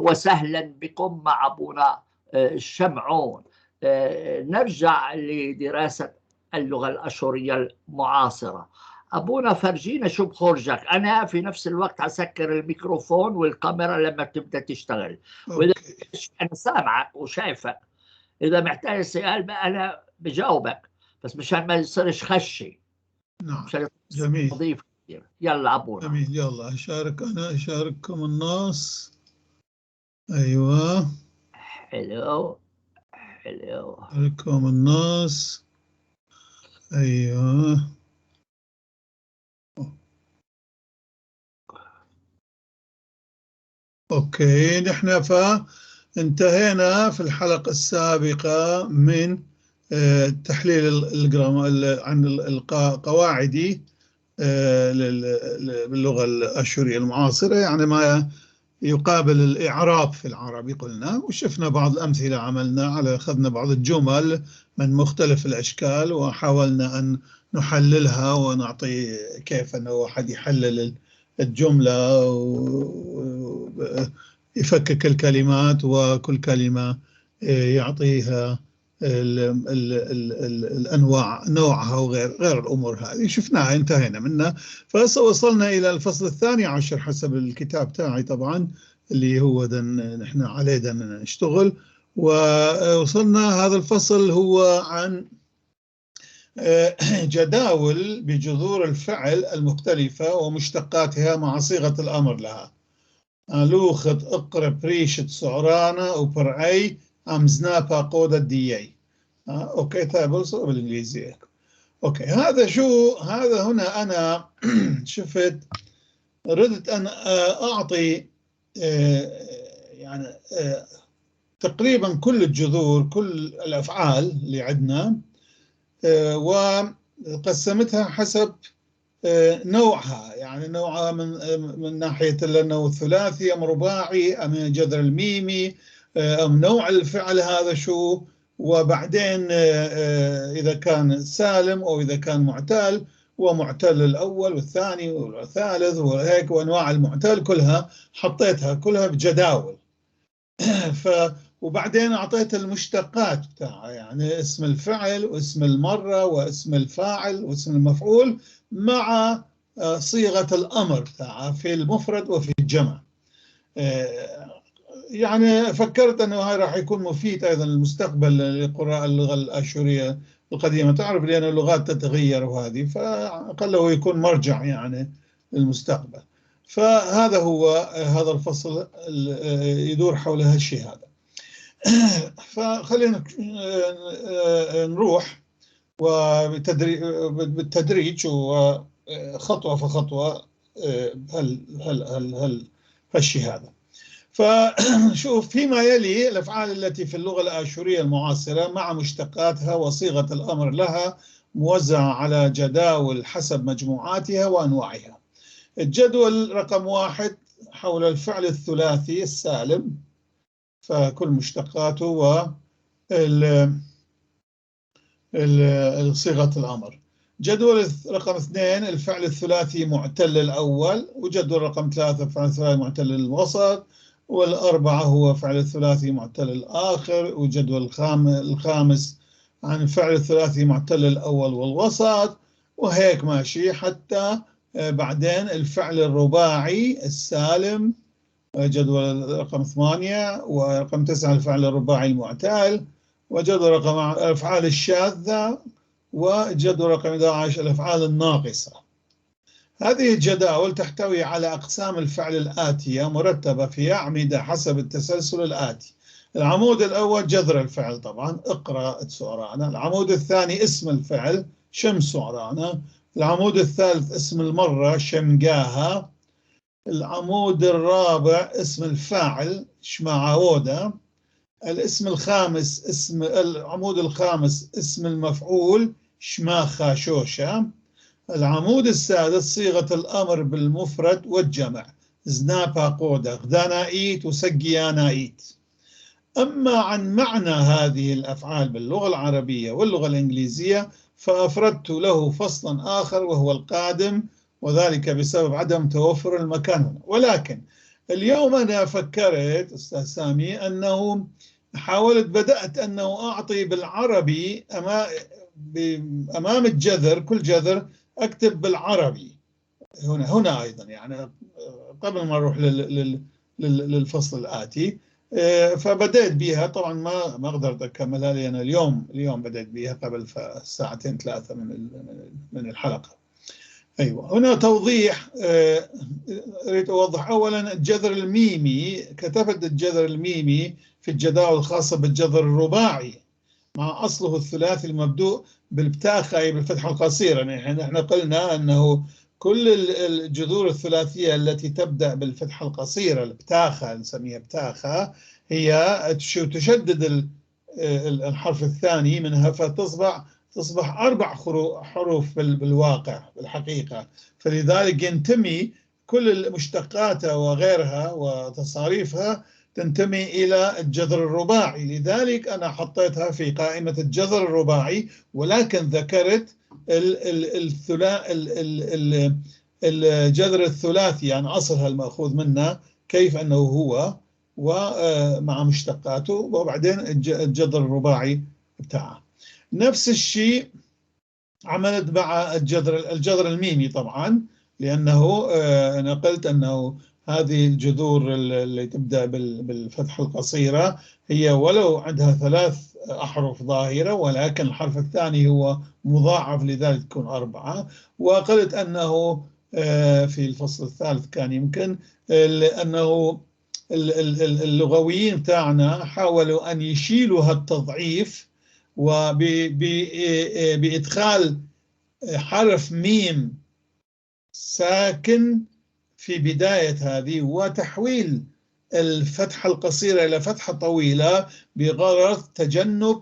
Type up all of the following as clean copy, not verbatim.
وسهلا بكم مع أبونا شمعون. نرجع لدراسة اللغة الأشورية المعاصرة. أبونا فرجينا شو بخرجك. أنا في نفس الوقت هسكر الميكروفون والكاميرا لما تبدأ تشتغل، وإذا أنا سامعك وشايفك. إذا محتاج سؤال بقى أنا بجاوبك، بس مشان ما يصيرش خشي. نعم جميل. أضيف كثير. يلا أبونا. جميل. يلا أشارككم النص. أيوة حلو. أشارككم النص. أيوة أوكي. نحن فانتهينا في الحلقة السابقة من تحليل عن القواعدي باللغة الأشورية المعاصرة، يعني ما يقابل الإعراب في العربي قلنا، وشفنا بعض الأمثلة، أخذنا بعض الجمل من مختلف الأشكال وحاولنا أن نحللها ونعطي كيف أنه واحد يحلل الجملة ويفكك الكلمات وكل كلمة يعطيها الأنواع نوعها وغير الأمور هذه شفناها انتهينا منها. فوصلنا إلى الفصل 12 حسب الكتاب تاعي طبعا اللي هو نحن عليه نشتغل. ووصلنا هذا الفصل هو عن جداول بجذور الفعل المختلفة ومشتقاتها مع صيغة الأمر لها. لوخت اقرب ريشة سعرانة وبرعي أمزنابا قودة ديي. أوكي تابلس بالإنجليزية. أوكي هذا هنا أنا شفت ردت أن أعطي يعني تقريبا كل الجذور كل الأفعال اللي عندنا وقسمتها حسب نوعها، يعني نوعها من ناحية أنه ثلاثي أم رباعي أم جذر الميمي أم نوع الفعل هذا شو، وبعدين إذا كان سالم أو إذا كان معتل، ومعتل الأول والثاني والثالث وهيك، وأنواع المعتل كلها حطيتها كلها بجداول. وبعدين أعطيت المشتقات بتاعها، يعني اسم الفعل واسم المرة واسم الفاعل واسم المفعول مع صيغة الأمر بتاعها في المفرد وفي الجمع. يعني فكرت أنه هاي راح يكون مفيد أيضا للمستقبل لقراء اللغة الآشورية القديمة، تعرف لأن اللغات تتغير وهذه، فقال يكون مرجع يعني للمستقبل. فهذا هو هذا الفصل يدور حول هالشيء هذا. فخلينا نروح بالتدريج وخطوة فخطوة هالشيء هذا. فشوف فيما يلي الأفعال التي في اللغة الآشورية المعاصرة مع مشتقاتها وصيغة الأمر لها موزعة على جداول حسب مجموعاتها وأنواعها. الجدول رقم 1 حول الفعل الثلاثي السالم، فكل مشتقاته صيغة الأمر. جدول رقم 2 الفعل الثلاثي معتل الأول، وجدول رقم 3 الفعل الثلاثي معتل الوسط، والأربعة هو فعل الثلاثي معتل الآخر، وجدول الخامس عن الفعل الثلاثي معتل الأول والوسط، وهيك ماشي حتى بعدين الفعل الرباعي السالم، جدول رقم 8، ورقم 9 الفعل الرباعي المعتل، وجدول رقم الأفعال الشاذة، وجدول رقم 11 الأفعال الناقصة. هذه الجداول تحتوي على أقسام الفعل الآتية مرتبة في أعمدة حسب التسلسل الآتي. العمود الأول جذر الفعل، طبعا اقرأ سعرانة. العمود الثاني اسم الفعل شم سعرانة. العمود الثالث اسم المرة شمقاها. العمود الرابع اسم الفاعل شمعاودة. العمود الخامس اسم المفعول شماخا شوشة. العمود السادس صيغة الأمر بالمفرد والجمع زنابا قودة غدانائيت وسقيانائيت. أما عن معنى هذه الأفعال باللغة العربية واللغة الإنجليزية فأفردت له فصلا آخر وهو القادم، وذلك بسبب عدم توفر المكان هنا. ولكن اليوم أنا فكرت أستاذ سامي أنه بدأت أنه أعطي بالعربي أمام الجذر، كل جذر أكتب بالعربي هنا أيضا، يعني قبل ما أروح للفصل الآتي. فبدأت بها، طبعا ما قدرت أكملها لأن اليوم بدأت بها قبل ساعتين 3 من الحلقة. أيوة، هنا توضيح. أريد أوضح أولا الجذر الميمي. كتبت الجذر الميمي في الجداول الخاصة بالجذر الرباعي مع أصله الثلاثي المبدوء بالبتاخة، أي بالفتحة القصيرة. يعني نحن قلنا أنه كل الجذور الثلاثية التي تبدأ بالفتحة القصيرة، البتاخة نسميها بتاخة، هي تشدد الحرف الثاني منها، تصبح 4 حروف بالواقع بالحقيقة. فلذلك ينتمي كل مشتقاتها وغيرها وتصاريفها تنتمي إلى الجذر الرباعي. لذلك أنا حطيتها في قائمة الجذر الرباعي، ولكن ذكرت الجذر الثلاثي، يعني أصلها المأخوذ منه كيف أنه هو ومع مشتقاته، وبعدين الجذر الرباعي بتاعه. نفس الشيء عملت مع الجذر الميمي طبعا، لأنه أنا قلت أنه هذه الجذور اللي تبدأ بالفتحة القصيرة هي ولو عندها 3 أحرف ظاهرة، ولكن الحرف الثاني هو مضاعف، لذلك تكون 4. وقلت أنه في الفصل الثالث كان يمكن أنه اللغويين تاعنا حاولوا أن يشيلوا هالتضعيف وبإدخال حرف ميم ساكن في بداية هذه، وتحويل الفتحة القصيرة إلى فتحة طويلة بغرض تجنب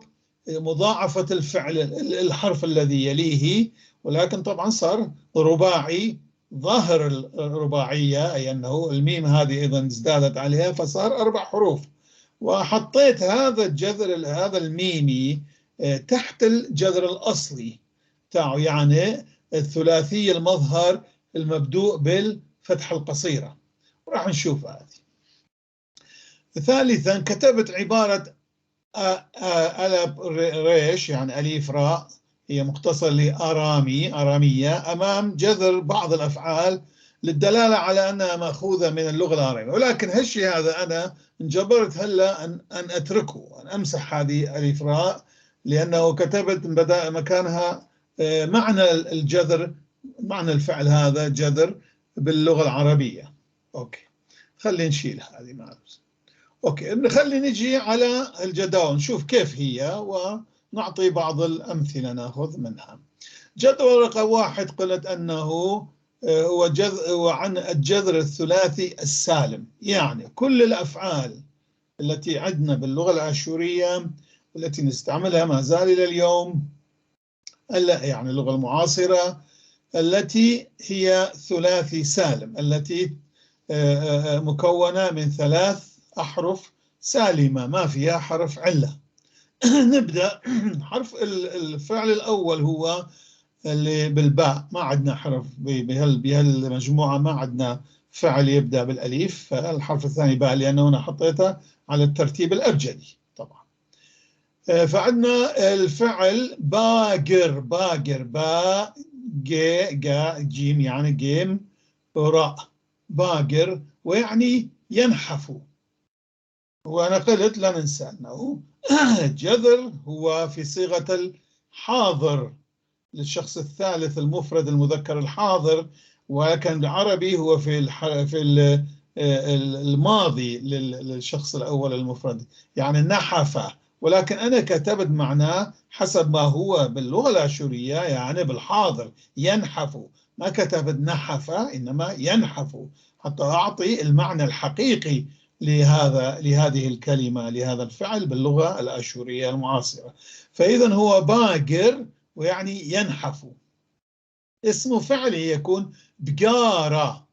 مضاعفة الفعل الحرف الذي يليه. ولكن طبعا صار رباعي، ظاهر الرباعية، أي أنه الميم هذه أيضا ازدادت عليها فصار 4 حروف. وحطيت هذا الجذر هذا الميمي تحت الجذر الأصلي تاعه، يعني الثلاثي المظهر المبدوء بالفتحة القصيرة. راح نشوف هذه. ثالثا كتبت عبارة ألب ريش، يعني أليف راء، هي مختصر لآرامية، أمام جذر بعض الأفعال للدلالة على أنها مأخوذة من اللغة العربية. ولكن هالشيء هذا أنا انجبرت هلا أن أتركه، أن أمسح هذه أليف راء، لأنه كتبت مكانها معنى الجذر، معنى الفعل هذا جذر باللغة العربية. أوكي، خلينا نشيل هذه معلومة. أوكي، خلي نجي على الجداول نشوف كيف هي ونعطي بعض الأمثلة نأخذ منها. جدول رقم 1 قلت أنه هو عن الجذر الثلاثي السالم، يعني كل الأفعال التي عندنا باللغة الآشورية التي نستعملها ما زال إلى اليوم، يعني اللغة المعاصرة، التي هي ثلاثي سالم، التي مكونة من 3 أحرف سالمة ما فيها حرف علة. نبدأ. حرف الفعل الأول هو اللي بالباء، ما عندنا حرف بهالمجموعة، ما عندنا فعل يبدأ بالأليف، فالحرف الثاني باء لأنه أنا حطيته على الترتيب الأبجدي طبعا. فعندنا الفعل باقر، باء جا جيم، يعني جيم راء، باقر، ويعني ينحف. وأنا قلت لا ننسى أنه الجذر هو في صيغة الحاضر للشخص الثالث المفرد المذكر الحاضر، ولكن العربي هو في الماضي للشخص الأول المفرد، يعني نحف. ولكن أنا كتبت معناه حسب ما هو باللغة الآشورية، يعني بالحاضر ينحف، ما كتبت نحف إنما ينحف، حتى أعطي المعنى الحقيقي لهذه الكلمة، لهذا الفعل باللغة الآشورية المعاصرة. فإذا هو باقر ويعني ينحف. اسم فعله يكون بقارة.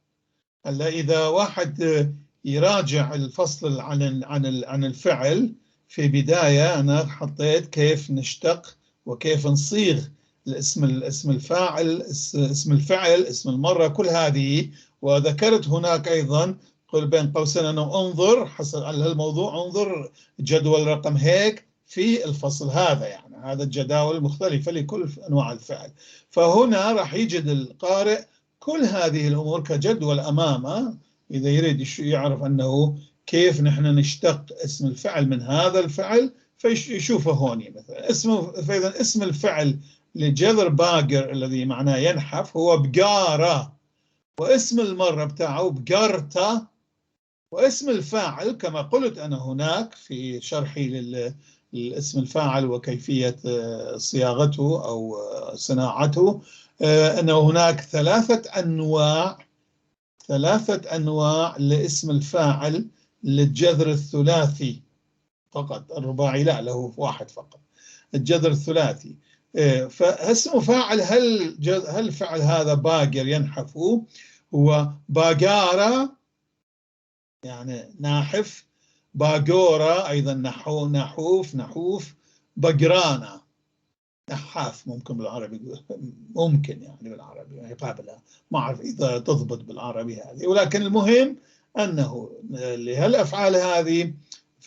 هلا إذا واحد يراجع الفصل عن الفعل في بداية، أنا حطيت كيف نشتق وكيف نصيغ اسم الفاعل، اسم الفعل، اسم المرة، كل هذه. وذكرت هناك أيضا قل بين قوسين أنه انظر حسب على هالموضوع، انظر جدول رقم هيك في الفصل هذا، يعني هذا الجداول المختلفة لكل أنواع الفعل. فهنا راح يجد القارئ كل هذه الأمور كجدول أمامه، إذا يريد يعرف أنه كيف نحن نشتق اسم الفعل من هذا الفعل فيشوفه هوني مثلا. فإذا اسم الفعل لجذر باقر الذي معناه ينحف هو بقارة، واسم المرة بتاعه بقرته، واسم الفاعل كما قلت أنا هناك في شرحي للاسم الفاعل وكيفية صياغته أو صناعته، أنه هناك ثلاثة أنواع لاسم الفاعل للجذر الثلاثي فقط، الرباعي لا، له واحد فقط، الجذر الثلاثي. فاسم فاعل هل فعل هذا باقر ينحف هو باقارة يعني ناحف، باقورة أيضا نحوف، بقرانة نحاف ممكن بالعربي، ممكن يعني بالعربي يعني قابلها، ما أعرف إذا تضبط بالعربي هذه، ولكن المهم أنه لهالأفعال هذه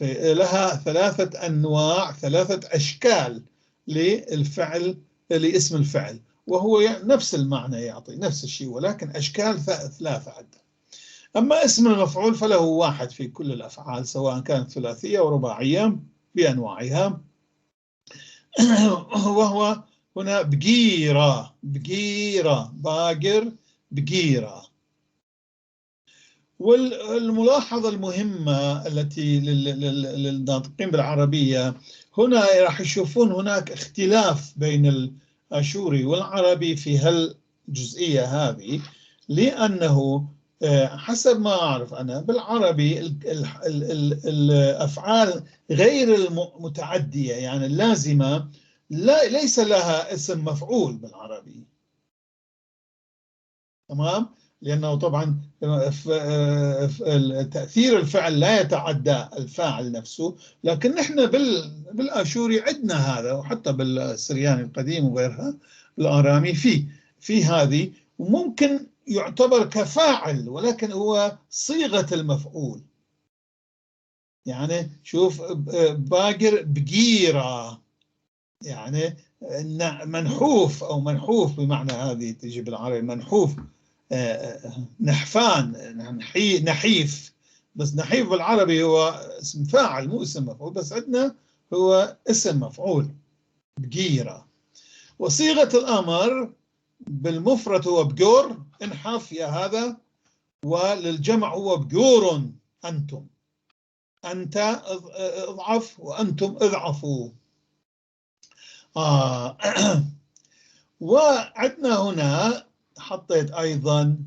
لها ثلاثة أنواع، ثلاثة أشكال للفعل لاسم الفعل، وهو نفس المعنى يعطي نفس الشيء ولكن أشكال ثلاثة عدة. أما اسم المفعول فله واحد في كل الأفعال سواء كانت ثلاثية أو رباعية بأنواعها، وهو هنا بقيرة، باقر بقيرة. والملاحظة المهمة التي للناطقين بالعربية هنا راح يشوفون هناك اختلاف بين الآشوري والعربي في هالجزئية هذه، لأنه حسب ما أعرف أنا بالعربي الأفعال غير المتعدية يعني اللازمة ليس لها اسم مفعول بالعربي، تمام؟ لأنه طبعا تأثير الفعل لا يتعدى الفاعل نفسه، لكن نحن بالآشوري عندنا هذا، وحتى بالسرياني القديم وغيرها الآرامي في هذه، وممكن يعتبر كفاعل ولكن هو صيغة المفعول. يعني شوف باقر بقيرة يعني منحوف أو منحوف بمعنى هذه تجي بالعربي منحوف، نحفان نحيف، بس نحيف بالعربي هو اسم فاعل مو اسم مفعول، بس عندنا هو اسم مفعول بقيرة. وصيغة الأمر بالمفرد هو بقور انحف يا هذا، وللجمع هو بقور أنتم، أنت اضعف وأنتم اضعفوا. وعندنا هنا حطيت أيضا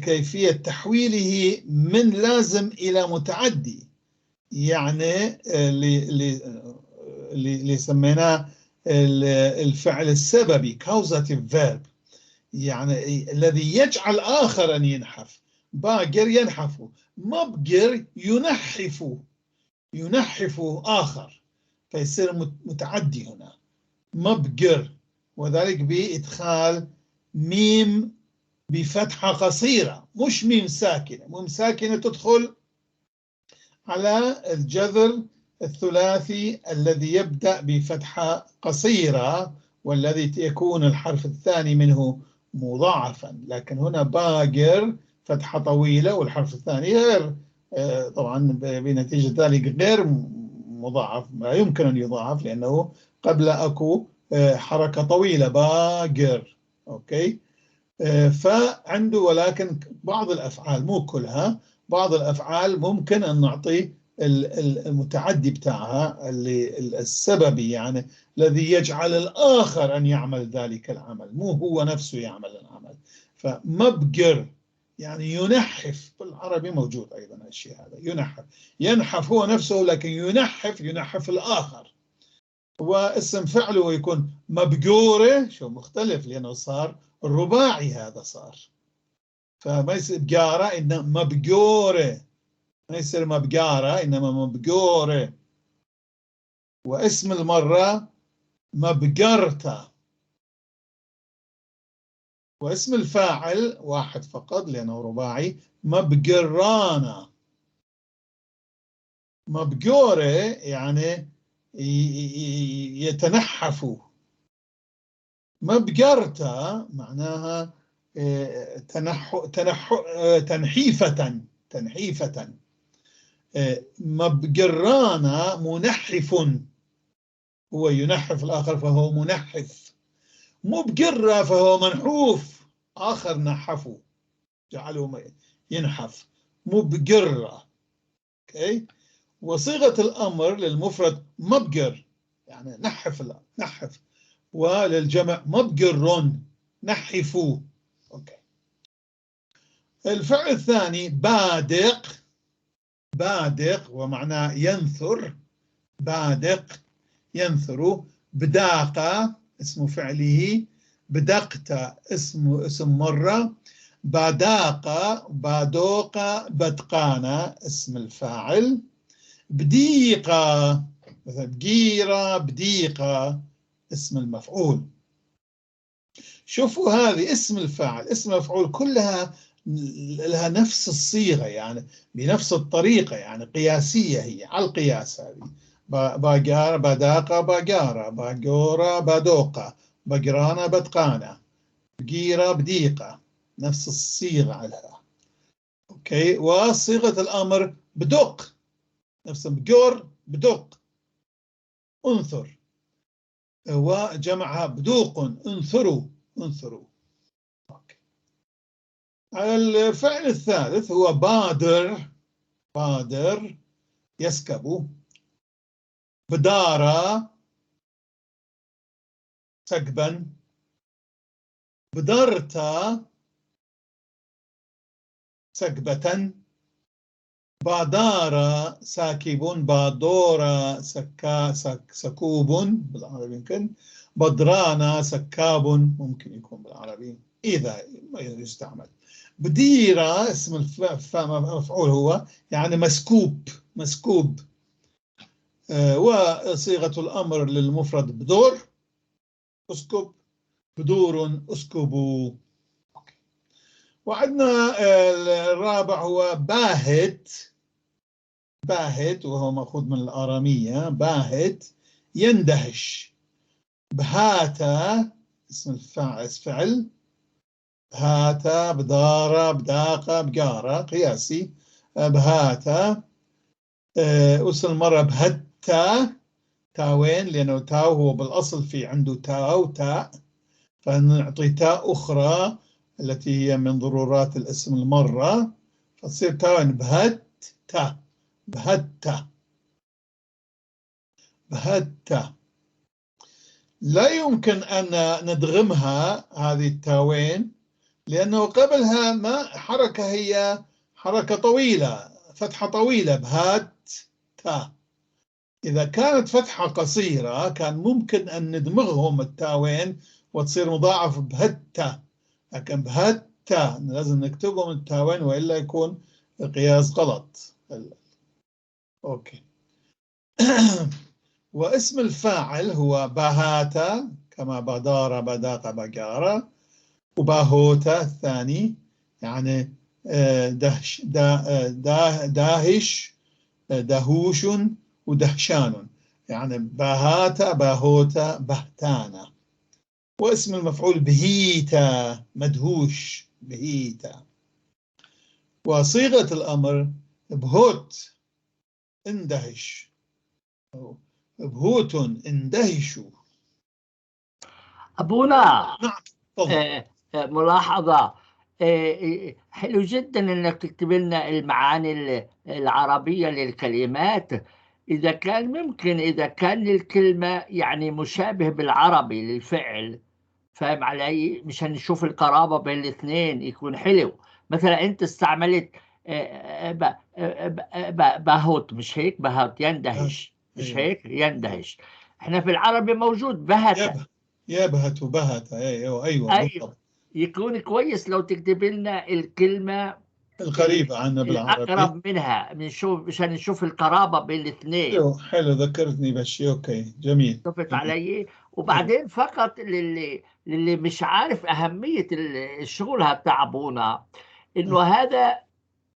كيفية تحويله من لازم إلى متعدي، يعني اللي سميناه الفعل السببي causative verb، يعني الذي يجعل آخر أن ينحف. باقر ينحف، مبقر ينحف آخر فيصير متعدي هنا مبقر، وذلك بإدخال ميم بفتحة قصيرة، مش ميم ساكنة. ميم ساكنة تدخل على الجذر الثلاثي الذي يبدأ بفتحة قصيرة والذي يكون الحرف الثاني منه مضاعفا، لكن هنا باقر فتحة طويلة والحرف الثاني غير طبعا بنتيجة ذلك غير مضاعف، لا يمكن أن يضاعف لأنه قبل أكو حركة طويلة باقر. أوكي، فعنده ولكن بعض الأفعال مو كلها، بعض الأفعال ممكن أن نعطي المتعدي بتاعها اللي السببي، يعني الذي يجعل الآخر أن يعمل ذلك العمل مو هو نفسه يعمل العمل. فمبقر يعني ينحف، بالعربي موجود أيضا الشيء هذا، ينحف هو نفسه لكن ينحف الآخر. واسم فعله يكون مبقورة، شو مختلف لأنه صار الرباعي، هذا صار فما يصير بقارة إنما مبقورة، ما يصير مبقارة إنما مبقورة. واسم المرة مبقرته، واسم الفاعل واحد فقط لأنه رباعي، مبقرانا. مبقورة يعني يتنحف. مبقرتا معناها تنحيفة. مبقرانا منحف، هو ينحف الآخر فهو منحف. مبقرة فهو منحوف، آخر نحفه جعله ينحف. مبقرة. اوكي. وصيغة الأمر للمفرد مبقر يعني نحف، وللجمع مبقرون نحفوا. اوكي. الفعل الثاني بادق. بادق ومعناه ينثر. بادق ينثر. بداقة اسم فعله. بدقت اسم مرة. باداقة بادوقة بدقانة اسم الفاعل. بديقة مثلا بقيرة بديقة اسم المفعول. شوفوا هذه اسم الفاعل اسم المفعول كلها لها نفس الصيغة يعني بنفس الطريقة يعني قياسية، هي على القياس. هذه باقارة بداقة باقارة باقورة بادوقة بقرانة بدقانة بقيرة بديقة، نفس الصيغة لها. اوكي. وصيغة الأمر بدق، نفس بقور بدق. انثر وجمعها بدوق انثروا. انثروا. اوكي. الفعل الثالث هو بادر. بادر يسكب. بدارة سكبا. بدرت سكبة. بادارة ساكب. بادورة سكوب بالعربي يمكن. بدرانا سكاب ممكن يكون بالعربي إذا يستعمل. بديرة اسم المفعول هو يعني مسكوب. مسكوب. وصيغة الأمر للمفرد بدور اسكب. بدور اسكبوا. وعندنا الرابع هو باهت. باهت وهو مأخوذ من الآرامية. باهت يندهش. بهاتا اسم الفعل. بهاتا بدارة بداقة بقارة قياسي. بهاتا اسم المرة بهتا تاوين لأنه تاو هو بالأصل في عنده تاو تاء، فنعطي تاء أخرى التي هي من ضرورات الاسم المرة فتصير تاوين بهتا. بهتا. بهتا. لا يمكن أن ندغمها هذه التاوين لأنه قبلها ما حركة، هي حركة طويلة فتحة طويلة بهتا. إذا كانت فتحة قصيرة كان ممكن أن ندمغهم التاوين وتصير مضاعف بهتا، لكن بهتا لازم نكتبهم التاوين وإلا يكون القياس غلط. أوكي. واسم الفاعل هو باهاتا كما بادارة بداقة بقارة. وباهوتا الثاني يعني داهش دهوش ودهشان، يعني باهاتا باهوتا بهتانا. واسم المفعول بهيتا مدهوش بهيتا. وصيغة الأمر بهوت اندهش. بهوت اندهشوا. أبونا نعم. ملاحظة حلو جدا انك تكتب لنا المعاني العربية للكلمات. اذا كان ممكن، اذا كان الكلمة يعني مشابه بالعربي للفعل، فاهم علي؟ مشان نشوف القرابة بين الاثنين يكون حلو. مثلا انت استعملت باهوت، مش هيك؟ باهوت يندهش، مش أيوه. هيك؟ يندهش. احنا في العربي موجود بهت. يبهت وبهت. أيوه ايوه، بالضبط. يكون كويس لو تكتب لنا الكلمة القريبة عنا بالعربي. الأقرب منها، بنشوف مشان نشوف القرابة بين الاثنين. حلو ذكرتني بشي. أوكي جميل. شفت جميل. علي؟ وبعدين فقط للي مش عارف أهمية الشغل تاع أبونا، إنه هذا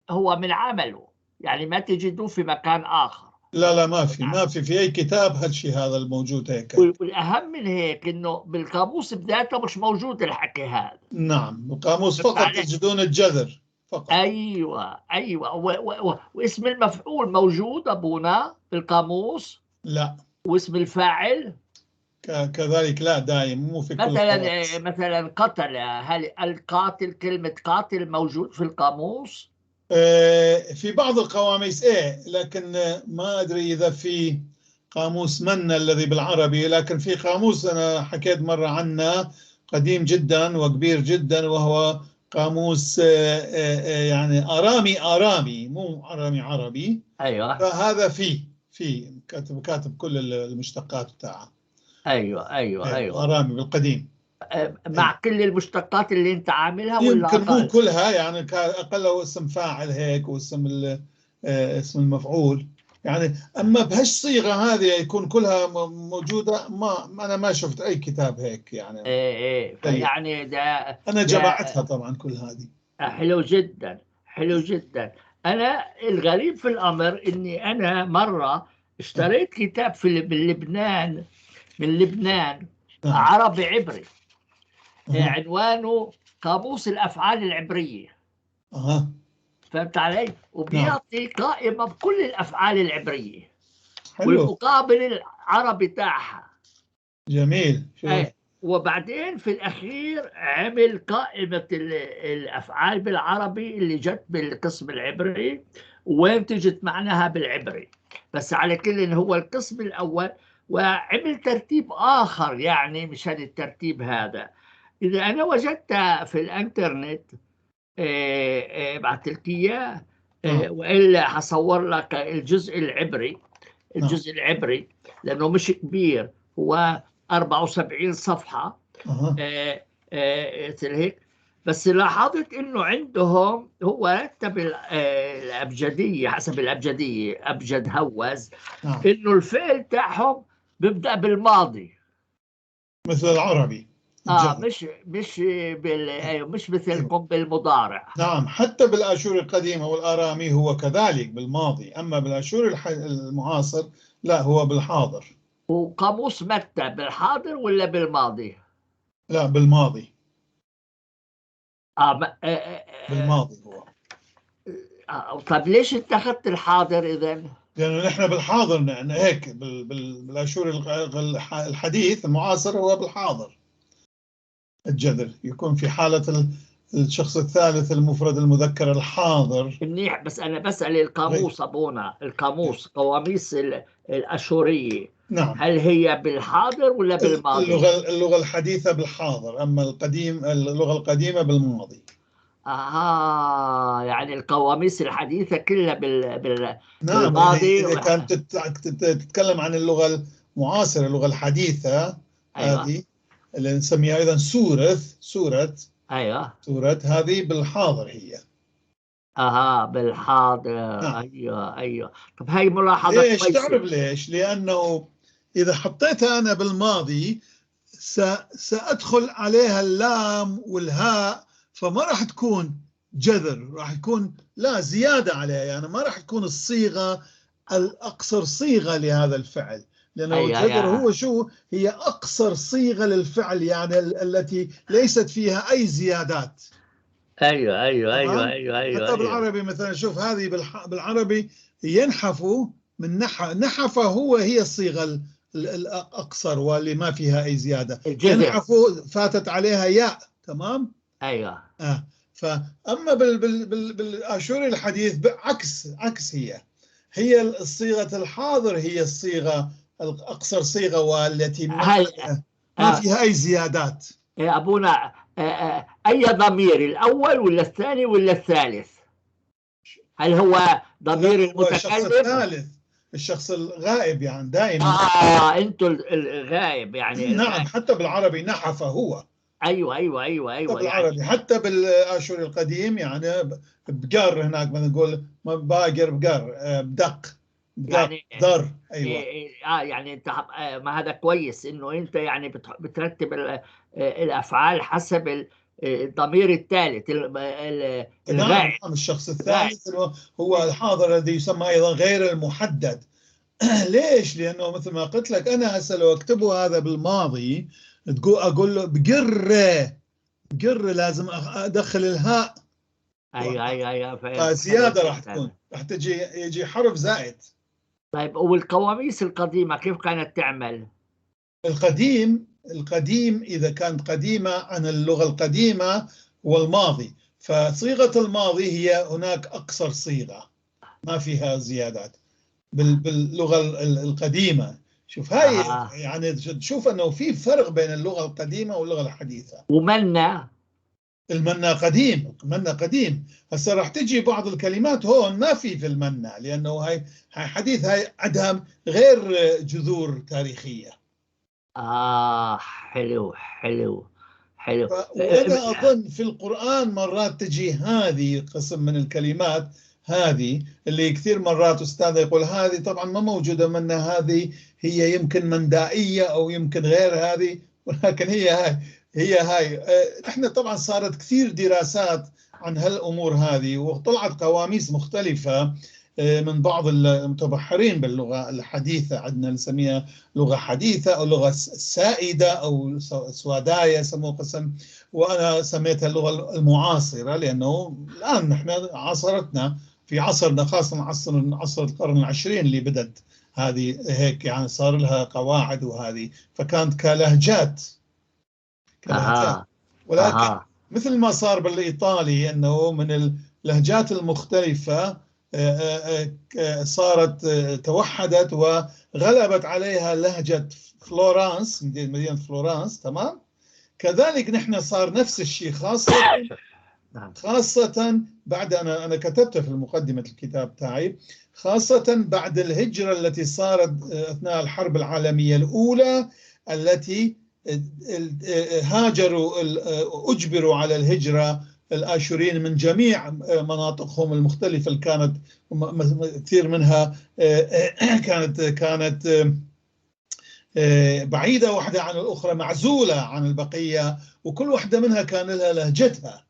هو من عمله، يعني ما تجدوه في مكان آخر. لا ما في أي كتاب هالشيء هذا الموجود هيك. والأهم من هيك إنه بالقاموس بذاته مش موجود الحكي هذا. نعم، القاموس فقط تجدون الجذر فقط. أيوة واسم المفعول موجود أبونا بالقاموس؟ لا. واسم الفاعل كذلك لا دائم، مو في كل مثلا مثلا قتل، هل القاتل كلمة قاتل موجود في القاموس؟ في بعض القواميس ايه، لكن ما ادري اذا في قاموس منا الذي بالعربي، لكن في قاموس انا حكيت مرة عنه قديم جدا وكبير جدا، وهو قاموس يعني ارامي مو ارامي عربي. ايوه فهذا في كاتب كل المشتقات بتاعه. ايوه ارامي بالقديم. مع كل المشتقات اللي انت عاملها ولا يمكن مو أقل؟ كلها، يعني اقل اسم فاعل هيك، واسم اسم المفعول يعني. اما بهالصيغه هذه يكون كلها موجوده، انا ما شفت اي كتاب هيك يعني. ايه فيعني انا ده جمعتها طبعا كل هذه. حلو جدا، حلو جدا. انا الغريب في الامر اني انا مره اشتريت كتاب من لبنان عربي عبري، عنوانه قاموس الافعال العبريه. فهمت علي؟ وبيعطي قائمه بكل الافعال العبريه. حلو. والمقابل العربي تاعها. جميل. وبعدين في الأخير عمل قائمة الأفعال بالعربي اللي جت بالقسم العبري، وين تجت معناها بالعبري. بس على كل هو القسم الأول، وعمل ترتيب آخر يعني مشان الترتيب هذا. إذا أنا وجدت في الإنترنت بعت لك إياه، وإلا حصور لك الجزء العبري. الجزء العبري لأنه مش كبير، هو 74 صفحة. هيك. بس لاحظت انه عندهم هو رتب الابجديه حسب الابجديه، ابجد هوز، انه الفعل تاعهم بيبدا بالماضي مثل العربي. مش مثلكم بالمضارع. نعم، حتى بالاشور القديمه والارامي هو كذلك بالماضي، اما بالاشور المعاصر لا، هو بالحاضر. وقاموس متى بالحاضر ولا بالماضي؟ لا، بالماضي. بالماضي هو. طيب ليش انت اخذت الحاضر اذا؟ لانه نحن بالحاضر هيك بالاشور الحديث المعاصر هو بالحاضر. الجذر يكون في حالة الشخص الثالث المفرد المذكر الحاضر. منيح. بس أنا بسأل القاموس أبونا، القاموس قواميس الأشورية، نعم، هل هي بالحاضر ولا بالماضي؟ اللغة الحديثة بالحاضر، أما اللغة القديمة بالماضي. يعني القواميس الحديثة كلها نعم، بالماضي. إذا كانت تتكلم عن اللغة المعاصرة، اللغة الحديثة. أيوة. هذه اللي نسميها أيضا سورة. أيوة. هذه بالحاضر هي. بالحاضر. نعم. أيوة. طب هاي ملاحظة ليش كويسة. تعرف ليش؟ لأنه إذا حطيتها أنا بالماضي سأدخل عليها اللام والهاء، فما راح تكون جذر، راح يكون لا زيادة عليها، يعني ما راح تكون الصيغة الأقصر صيغة لهذا الفعل، لأنه الجذر هو شو؟ هي أقصر صيغة للفعل، يعني التي ليست فيها أي زيادات. أيوة. حتى بالعربي مثلا شوف، هذه بالعربي ينحفوا من نحف هي الصيغة الأقصر واللي ما فيها أي زيادة. ينحفوا فاتت عليها ياء. تمام. أيوة. فأما بالآشوري الحديث عكس هي الصيغة الحاضر، هي الصيغة الأقصر صيغة، والتي ما فيها أي زيادات. يا أبونا، أي ضمير، الأول ولا الثاني ولا الثالث؟ هل هو ضمير المتكلم؟ الشخص الثالث، الشخص الغائب يعني دائما. أنتوا الغائب يعني. نعم، حتى بالعربي نحف هو. أيوة. بالعربي يعني حتى بالآشوري القديم يعني بقر، هناك بدنا نقول باقر بقر بدق. يعني در ايوه. يعني انت ما هذا كويس انه انت يعني بترتب الافعال حسب الضمير الثالث نعم الغائب. نعم، الشخص غائب. الثالث هو الحاضر الذي يسمى ايضا غير المحدد. ليش؟ لانه مثل ما قلت لك انا هسه لو اكتبه هذا بالماضي اقول له بقر لازم ادخل الهاء، ايوه فزياده راح تكون، راح يجي حرف زائد. طيب والقواميس القديمة كيف كانت تعمل؟ القديم إذا كانت قديمة عن اللغة القديمة والماضي، فصيغة الماضي هي هناك أقصر صيغة ما فيها زيادات باللغة القديمة. شوف هاي يعني تشوف أنه في فرق بين اللغة القديمة واللغة الحديثة. ومنا المنة قديم. هسه راح تجي بعض الكلمات هون ما في المنة، لأنه هاي حديث، هاي عندها غير جذور تاريخية. حلو. وأنا أظن في القرآن مرات تجي هذه قسم من الكلمات هذه اللي كثير مرات أستاذ يقول هذه طبعا ما موجودة منها، هذه هي يمكن مندائية أو يمكن غير هذه، ولكن هي هاي احنا طبعا صارت كثير دراسات عن هالأمور هذه، وطلعت قواميس مختلفة من بعض المتبحرين باللغة الحديثة، عندنا نسميها لغة حديثة أو لغة سائدة أو سواداية سموه قسم، وأنا سميتها اللغة المعاصرة، لأنه الآن نحن عاصرتنا في عصرنا، خاصة عصر القرن العشرين اللي بدت هذه هيك، يعني صار لها قواعد وهذه، فكانت كلهجات. ولكن مثل ما صار بالإيطالي أنه من اللهجات المختلفة صارت توحدت وغلبت عليها لهجة فلورانس، مدينة فلورانس، تمام. كذلك نحن صار نفس الشيء، خاصة بعد أنا كتبت في مقدمة الكتاب تاعي، خاصة بعد الهجرة التي صارت أثناء الحرب العالمية الأولى، التي هاجروا أجبروا على الهجرة الآشوريين من جميع مناطقهم المختلفة اللي كانت كثير منها كانت بعيدة واحدة عن الأخرى، معزولة عن البقية، وكل واحدة منها كان لها لهجتها.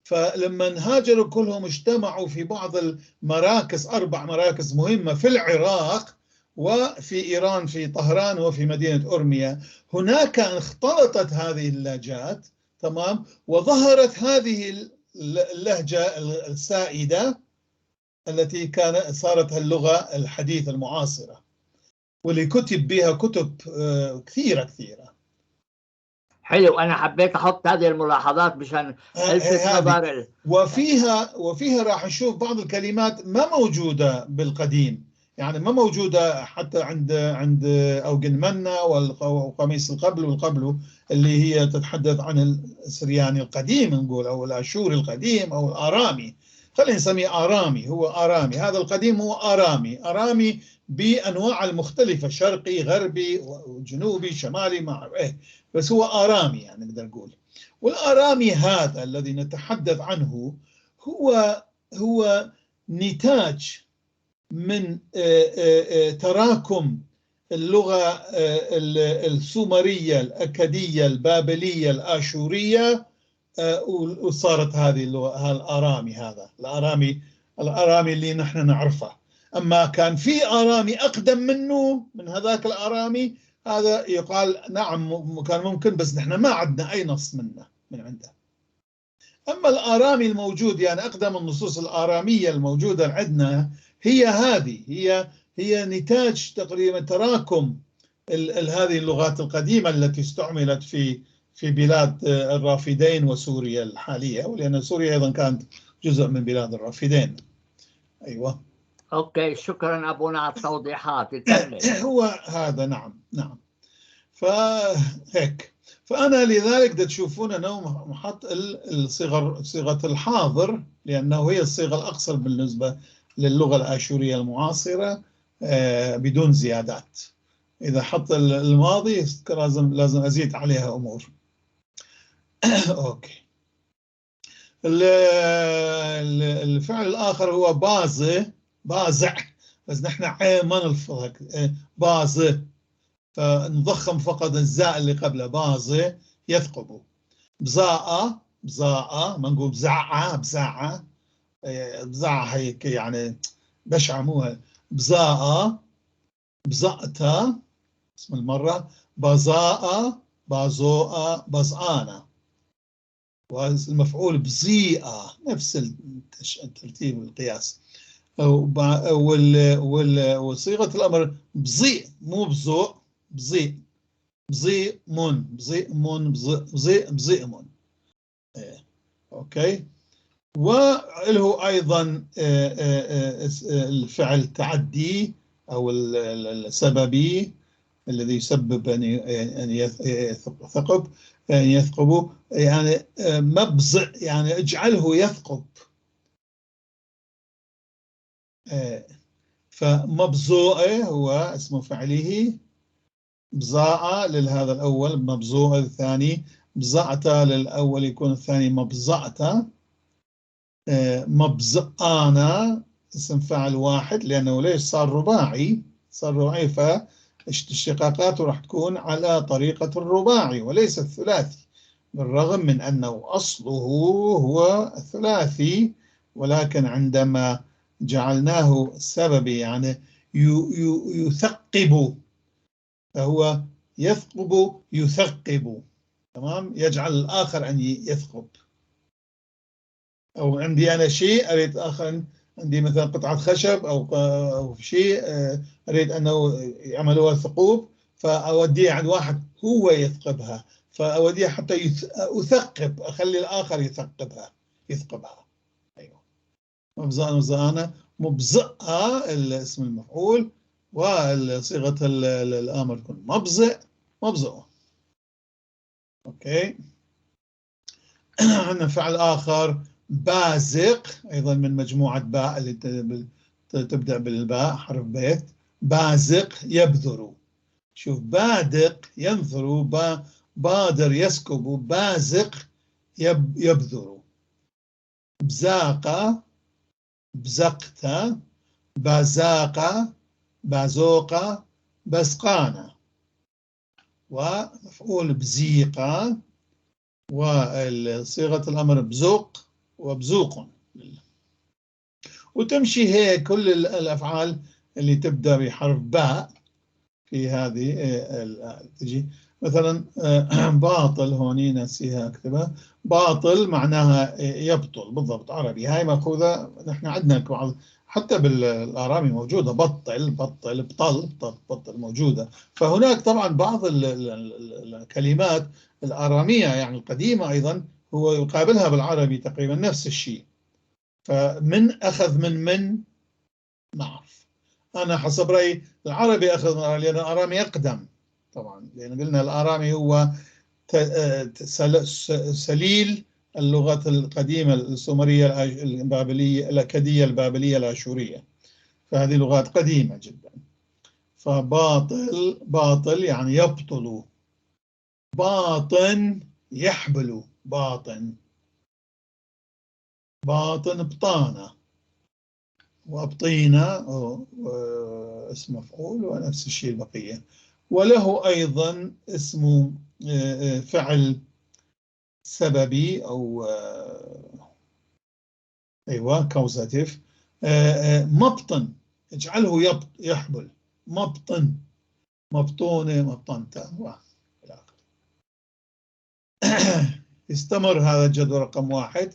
فلما هاجروا كلهم اجتمعوا في بعض المراكز، 4 مراكز مهمة في العراق وفي إيران في طهران وفي مدينة أرميا. هناك اختلطت هذه اللهجات، تمام، وظهرت هذه اللهجة السائدة التي صارت اللغة الحديثة المعاصرة، واللي كتب بها كتب كثيرة. حلو. أنا حبيت أحط هذه الملاحظات مشان ألفت نظر وفيها راح نشوف بعض الكلمات ما موجودة بالقديم، يعني ما موجودة حتى عند أوجن منا وقميص القبل والقبل، اللي هي تتحدث عن السرياني القديم نقول، أو الآشوري القديم أو الآرامي. خلينا نسميه آرامي، هو آرامي، هذا القديم هو آرامي بأنواع المختلفة، شرقي غربي وجنوبي شمالي، ما أعرف إيه، بس هو آرامي يعني نقدر نقول. والآرامي هذا الذي نتحدث عنه هو نتاج من تراكم اللغة السومرية الأكدية البابلية الآشورية، وصارت هذه اللغة الآرامي. هذا الآرامي اللي نحن نعرفه. أما كان في آرامي أقدم منه، من هذاك الآرامي هذا يقال نعم كان ممكن، بس نحن ما عندنا أي نص منه من عنده. أما الآرامي الموجود، يعني أقدم النصوص الآرامية الموجودة عندنا هي هذه، هي نتاج تقريبا تراكم هذه اللغات القديمة التي استعملت في بلاد الرافدين وسوريا الحالية، ولأن سوريا أيضا كانت جزء من بلاد الرافدين. أيوة. أوكي، شكرا أبونا على التوضيحات. هو هذا. نعم. فهيك، فأنا لذلك تشوفون أنه محط صيغة الحاضر، لأنه هي الصيغة الأقصر بالنسبة للغة الآشورية المعاصرة بدون زيادات. إذا حط الماضي لازم أزيد عليها أمور. أوكي. الفعل الآخر هو بازع. بس نحن ما نلفظها باز، فنضخم فقط الزاء اللي قبله باز يثقب. بزاء ما نقول بزعة بزعة هيك يعني بشعة مو بزاء بزأتا اسم المرة، بزاء بازوء بزآنا، والمفعول بزيئة نفس الترتيب والقياس. وصيغة الأمر بزيء مو بزوء، بزيء بزيء. اوكي. وله ايضا الفعل تعدي او السببي الذي يسبب ان يثقب، يثقب يعني مبزئ يعني اجعله يثقب. فمبزوء هو اسم فعله، بزاء لهذا الأول، مبزوء الثاني، بزعت للأول يكون الثاني مبزعت. مبزآنا اسم فاعل واحد لأنه ليش صار رباعي؟ صار رباعي فاشتقاقاته راح تكون على طريقة الرباعي وليس الثلاثي، بالرغم من أنه أصله هو الثلاثي، ولكن عندما جعلناه سببي يعني يثقب، فهو يثقب يثقب، تمام، يجعل الآخر أن يثقب. أو عندي أنا شيء أريد آخر، عندي مثلا قطعة خشب أو شيء أريد أنه يعملوها ثقوب، فأوديه عند واحد هو يثقبها، فأوديه حتى أثقب، أخلي الآخر يثقبها. أيوه. مبزأنا مبزأة الاسم المفعول، وصيغة الأمر تكون مبزئ اوكي. عندنا فعل آخر بازق، أيضا من مجموعة باء اللي تبدأ بالباء حرف بيت. بازق يبذر، شوف بادق ينثر، بادر يسكب، بازق يبذر. بزاق بزقت، بازاق بازوق بزقانا. ومفعول بزيقة، وصيغة الأمر بزوق وبزوق. وتمشي هيك كل الأفعال اللي تبدأ بحرف باء في هذه تجي مثلا باطل، هوني نسيها أكتبها، باطل معناها يبطل بالضبط، عربي، هاي مأخوذة نحن عندنا بعض حتى بالآرامي موجودة، بطل بطل موجودة. فهناك طبعا بعض الكلمات الآرامية يعني القديمة أيضا هو يقابلها بالعربي تقريبا نفس الشيء. فمن أخذ من ما أعرف، أنا حسب رأيي العربي أخذ من لأن الآرامي أقدم طبعا، لأن قلنا الآرامي هو سليل اللغات القديمة السومرية البابلية الأكدية البابلية الآشورية، فهذه لغات قديمة جدا. فباطل يعني يبطل، باطن يحبل، باطن بطانة، وأبطينا اسم مفعول، ونفس الشيء البقية. وله أيضا اسم فعل سببي أو أيوة كوزاتيف، مبطن، اجعله يحبل، مبطن، مبطونة، مبطنة. يستمر هذا الجدول رقم 1.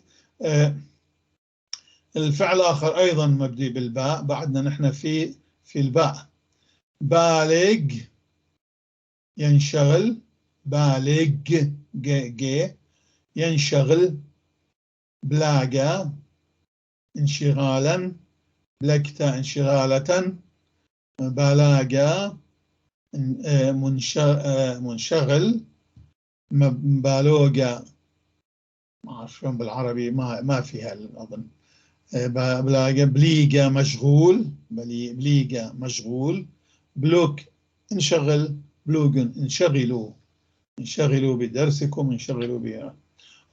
الفعل الآخر أيضا مبدي بالباء، بعدنا نحن في الباء. بالغ ينشغل، بالغ جي ينشغل، بلاغا انشغالا، بلكتا انشغالة، بلاغا منشغل، بالوغا ما أعرف شلون بالعربي، ما فيها أظن. بلاغا بليغا مشغول، بليغا مشغول، بلوك انشغل، بلوغن انشغلوا بدرسكم، انشغلوا بها.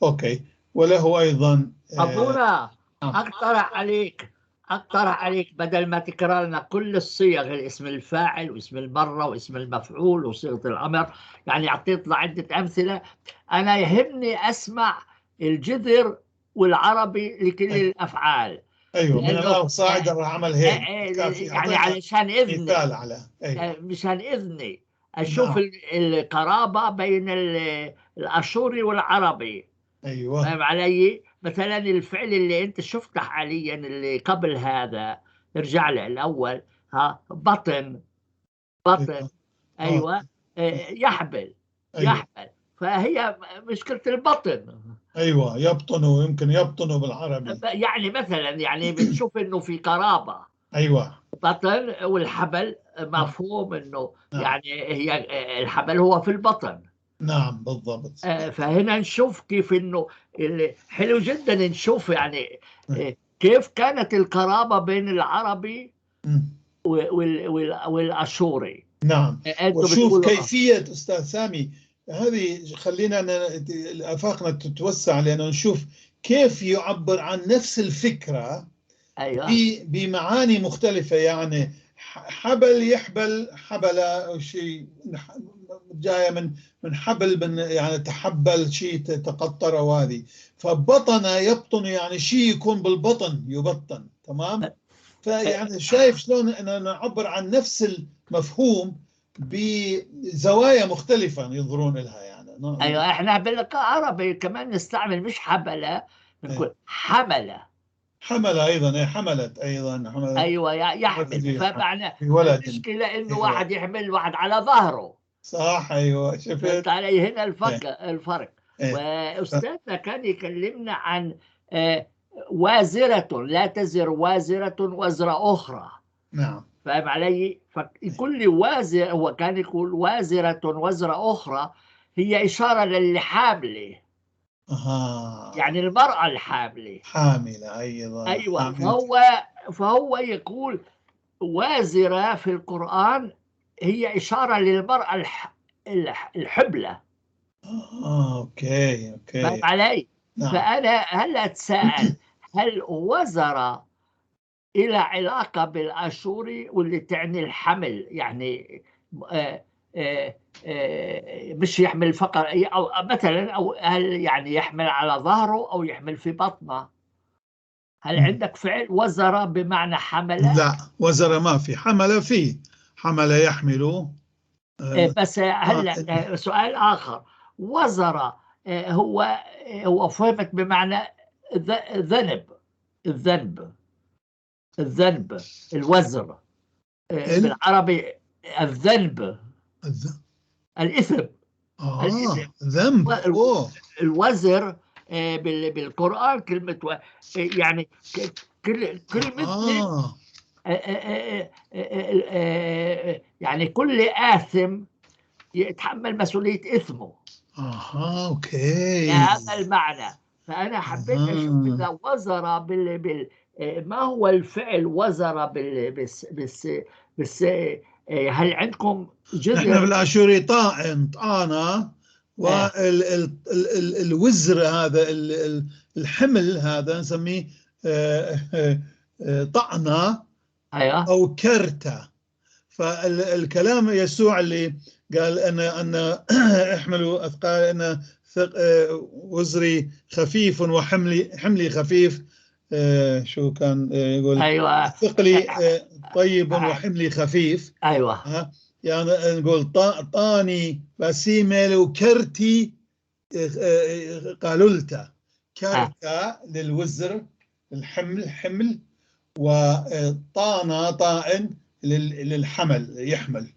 اوكي. وله ايضا أبونا أقترح عليك اقترح عليك بدل ما تكرر لنا كل الصيغ، الاسم الفاعل واسم المرة واسم المفعول وصيغة الأمر، يعني أعطيتنا عدة أمثلة. أنا يهمني أسمع الجذر والعربي لكل الأفعال، ايوه، من لأنه الان صاعدا راح اعمل هيك كافي. يعني اعطينا علشان إذني، مثال على ايوه. مشان إذني أشوف نعم. القرابة بين الأشوري والعربي. ايوه. فاهم علي؟ مثلا الفعل اللي انت شفته حاليا اللي قبل هذا، ارجع له الاول، ها، بطن، بطن، ايوه. ايوه، يحبل، ايوه. يحبل. فهي مشكلة البطن. ايوه، يبطن، يمكن يبطن بالعربي. يعني مثلا يعني بتشوف انه في قرابة ايوه. بطن والحبل، نعم. مفهوم انه نعم. يعني هي الحبل هو في البطن. نعم بالضبط. فهنا نشوف كيف انه حلو جدا نشوف يعني كيف كانت القرابة بين العربي والاشوري. نعم. انتوا وشوف بتقولوا كيفية أستاذ سامي، هذه خلينا آفاقنا تتوسع، لأنه نشوف كيف يعبر عن نفس الفكرة ايوه بمعاني مختلفة. يعني حبل، يحبل، حبل شيء جاية من حبل، من يعني تحبل شيء تقطر، وهذه. فبطن يبطن يعني شيء يكون بالبطن، يبطن. تمام. فيعني شايف شلون أن نعبر عن نفس المفهوم بزوايا مختلفة ينظرون لها يعني. ايوه، احنا بالعربي كمان نستعمل مش حبلة، نقول حملة. حمل أيضا، حملت أيضا، حملت. ايوه يحمل، فمعنى في ولد. المشكلة انه أيوة. واحد يحمل واحد على ظهره. صح. أيوة، فهمت شفت. علي؟ هنا إيه. الفرق. إيه. وأستاذنا كان يكلمنا عن وازرة، لا تزر وازرة وزر أخرى. نعم. فاهم علي؟ فيقول لي وازر، هو كان يقول وازرة وزر أخرى، هي إشارة للي حاملة، يعني المرأة الحاملة. حاملة أيضا، أيوة، حاملة. فهو يقول وازرة في القرآن هي إشارة للمرأة الحبلى. أوكي. فاهم أوكي. علي؟ نعم. فأنا هلا أتساءل، هل وزر إلى علاقة بالآشوري واللي تعني الحمل؟ يعني آه مش يحمل فقط، أو مثلا، أو هل يعني يحمل على ظهره أو يحمل في بطنه؟ هل عندك فعل وزر بمعنى حمل؟ لا، وزر ما في، حمل فيه، حمل يحمل. بس هلا سؤال آخر، وزر هو فهمت بمعنى ذنب، الذنب، الذنب، الوزر بالعربي الذنب، الإثم، الإثم. ذنب. أوه. الوزر بالقرآن كلمة يعني كلمة يعني كل آثم يتحمل مسؤولية إثمه. أوكي. هذا المعنى. فأنا حبيت أشوف إذا وزر ما هو الفعل وزر بس هل عندكم احنا جذر؟ بالاشوري طائن، طانا، والوزر هذا الحمل هذا نسميه طعنة أيوه او كرتة. فالكلام يسوع اللي قال ان احملوا اثقال، ان وزري خفيف حملي خفيف. شو كان يقول؟ أيوه ثقلي طيب وحملي خفيف. أيوه يعني نقول طاني بسيمل وكرتي قالولتا. كرتا للوزر، الحمل، حمل، وطانا طائن للحمل، يحمل.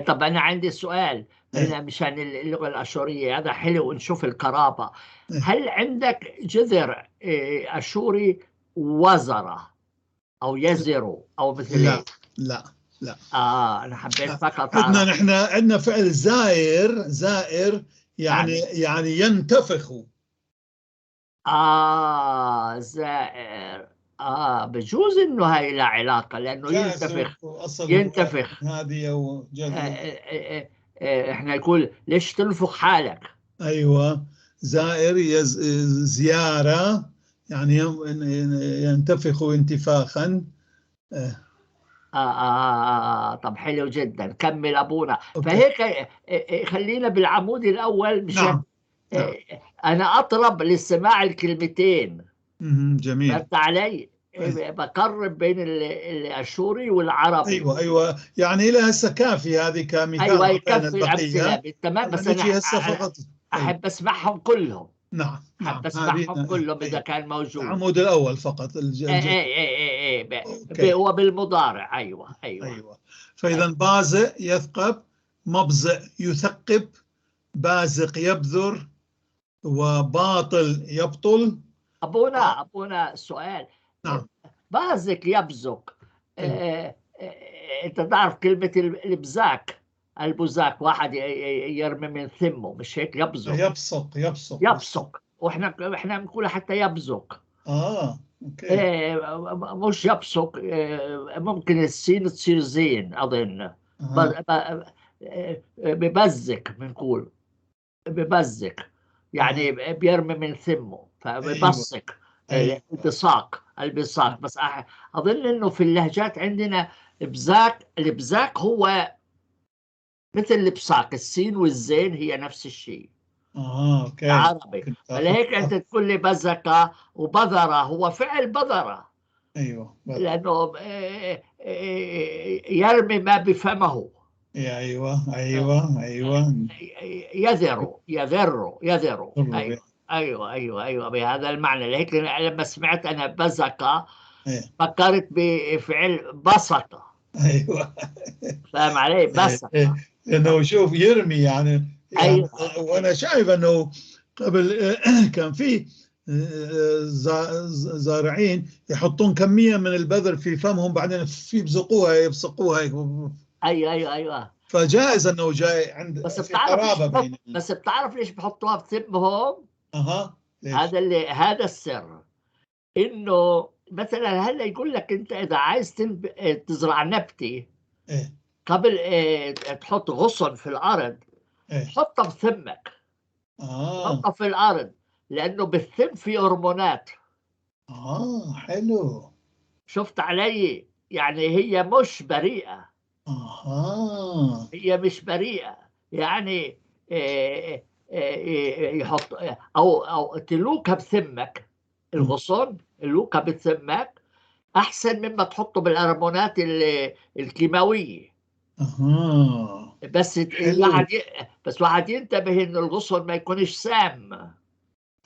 طب أنا عندي سؤال هنا مشان اللغة الأشورية، هذا حلو نشوف القرابة. هل عندك جذر أشوري وزرة أو يزروا أو مثل لا. هيك؟ لا. لا. أنا حبيت فقط عندنا أعرف. نحن عندنا فعل زائر يعني ينتفخ. زائر. بجوز إنه هاي لها علاقة لأنه جائز ينتفخ. أصل هو ينتفخ. هذه أو إحنا نقول ليش تنفخ حالك؟ أيوة، زائر زيارة، يعني ينتفخ انتفاخا. طب حلو جدا، كمل أبونا. أوكي. فهيك خلينا بالعمود الأول مشان نعم. نعم. أنا أطلب للسماع الكلمتين. جميل. فهمت علي؟ أي. بقرب بين الأشوري والعربي. أيوة يعني إلى هسه كافي هذه كمثال أيوة أعطينا يكفي الأمثلة البقية. تمام، بس أنا نجي هسه فقط. أيوة. أحب أسمعهم كلهم. نعم. أحب هذه. أسمعهم كلهم إذا أيوة. كان موجود. العمود الأول فقط أوكي. هو بالمضارع. أيوة. أيوة. فإذا بازق يثقب، مبزق يثقب، بازق يبذر، وباطل يبطل. أبونا سؤال. نعم. بازك يبزق. أيوة. أنت تعرف كلمة البزاك، البزاك واحد يرمي من ثمه، مش هيك؟ يبزق. يبصق. وإحنا بنقول حتى يبزق. أوكي. مش يبصق. ممكن السين تصير زين أظن. ببزق بنقول، ببزق يعني بيرمي من ثمه، فببصق. أيوة. البصاق. بس أظن إنه في اللهجات عندنا البزاك هو مثل البصاق، السين والزين هي نفس الشيء. أوكي. عربي. فلهيك أنت تقول لي بزق وبذر، هو فعل بذر. أيوة. لأنه يرمي ما بفمه. أيوة. يذر. أيوة بهذا المعنى. لهيك لما سمعت أنا بزق فكرت بفعل بسط. أيوة. فاهم علي؟ بسط. لأنه شوف يرمي يعني أيوة. وأنا شايف أنه قبل كان في زارعين يحطون كمية من البذر في فمهم، بعدين يبصقوها. أيوة. فجائز أنه جاي عند في قرابة بين. بس بتعرف ليش بحطوها بثمهم؟ ليش؟ هذا السر. إنه مثلا هلا يقول لك أنت إذا عايز تزرع نبتة قبل تحط غصن في الأرض، حطها بثمك. حطها في الأرض، لأنه بالثم في هرمونات. حلو. شفت علي؟ يعني هي مش بريئة. هي مش بريئة يعني. يحط أو تلوكها بثمك. الغصن اللوكها بثمك أحسن مما تحطه بالهرمونات الكيماوية. بس واحد ينتبه إنه الغصن ما يكونش سام.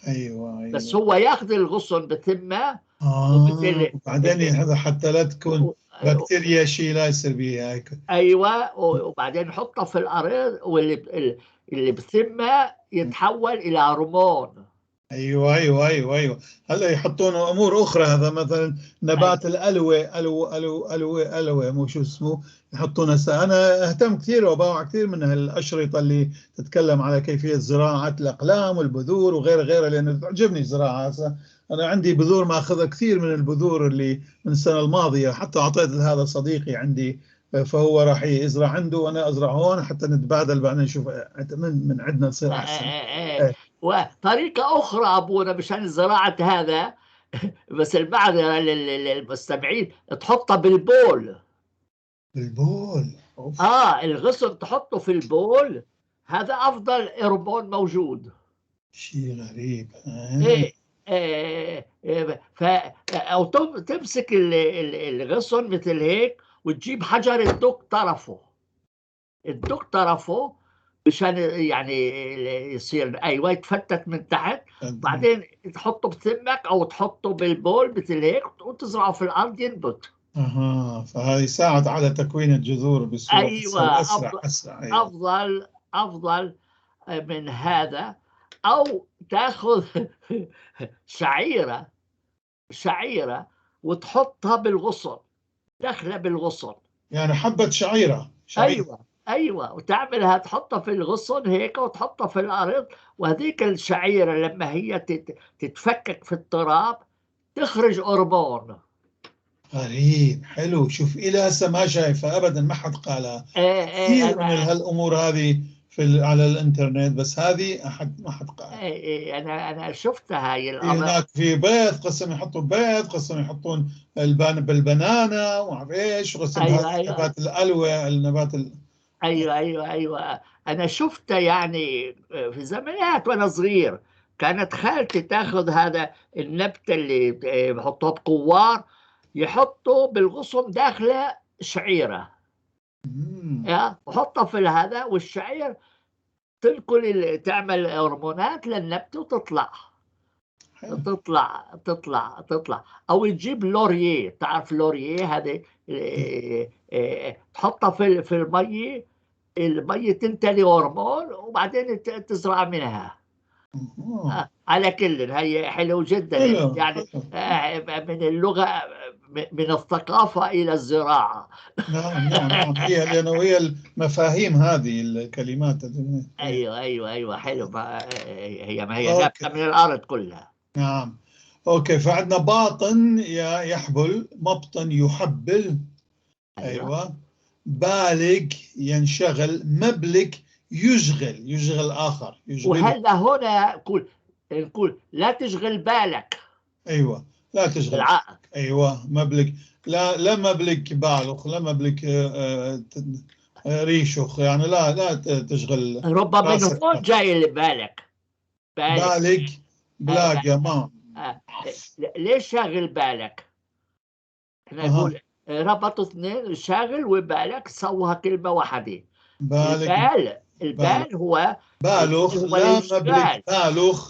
أيوة. بس هو ياخذ الغصن بثمه. وبعدين هذا حتى لا تكون بكتيريا شيء لا يصير بيها هيك. أيوة. وبعدين نحطها في الأرض، واللي بثمه يتحول إلى هرمون. أيوة. هلا يحطون أمور أخرى. هذا مثلا نبات الألوة مو شو اسمه يحطونها. أنا أهتم كثير وباوع كثير من هالأشرطة اللي تتكلم على كيفية زراعة الأقلام والبذور وغيرها لأن تعجبني الزراعة. أنا عندي بذور ما أخذها كثير من البذور اللي من السنة الماضية، حتى أعطيت لهذا صديقي عندي، فهو راح يزرع عنده وأنا أزرع هون حتى نتبادل بعدين نشوف من عندنا تصير أحسن. وطريقة أخرى أبونا مشان زراعة هذا بس البعض للمستمعين تحطها بالبول. الغصن تحطه في البول، هذا أفضل هرمون موجود. شيء غريب. أو تمسك الغصن مثل هيك وتجيب حجر تدق طرفه مشان يعني يصير يتفتت من تحت. بعدين تحطه بثمك أو تحطه بالبول مثل هيك وتزرعه في الأرض ينبت. فهذا يساعد على تكوين الجذور بصورة أسرع. أفضل من هذا. أو تأخذ شعيرة وتحطها بالغصن، داخلة بالغصن، يعني حبة شعيرة. أيوة. وتعملها تحطها في الغصن هيك وتحطها في الأرض، وهذيك الشعيرة لما هي تتفكك في التراب تخرج هرمون. غريب. حلو. شوف إلى هسه ما شايفها أبدا، ما حد قالها. كثير من هالأمور هذه على الانترنت، بس هذه ما حد قال. انا شفتها هاي الامر. هناك في بيض قسم يحطوا بيض، قسم يحطون بالبنانا وما ايش، قسم هذا نبات الالوه، النبات ايوه انا شفتها يعني في زمانات وانا صغير. كانت خالتي تاخذ هذا النبته اللي بحطوه بقوار، يحطوا بالغصن داخله شعيره، وحطها في هذا، والشعير تعمل هرمونات للنبته وتطلع تطلع. او تجيب لوريه، تعرف لوريه هذه، تحطها في المية تنتلي هرمون وبعدين تزرع منها. على كل هي حلو جدا يعني. من اللغة، من الثقافة إلى الزراعة. نعم هي لأنه هي المفاهيم هذه الكلمات. أيوة حلو. هي ما هي نابتة من الأرض كلها. نعم. أوكي، فعندنا باطن يحبل، مبطن يحبل. أيوة. بالغ ينشغل، مبلغ يشغل آخر، وهذا هنا نقول لا تشغل بالك. أيوة، لا تشغل بالعقل. أيوة، مبلغ، لا مبلغ بالغ، لا مبلغ ريشخ، يعني لا تشغل. ربما من هون جاي بالك. بالغ بلاقة ما. ليش شاغل بالك؟ احنا نقول ربطوا اثنين، شاغل وبالك، سوها كلمة واحدة. البال هو بالغ، لا مبلغ بالغ.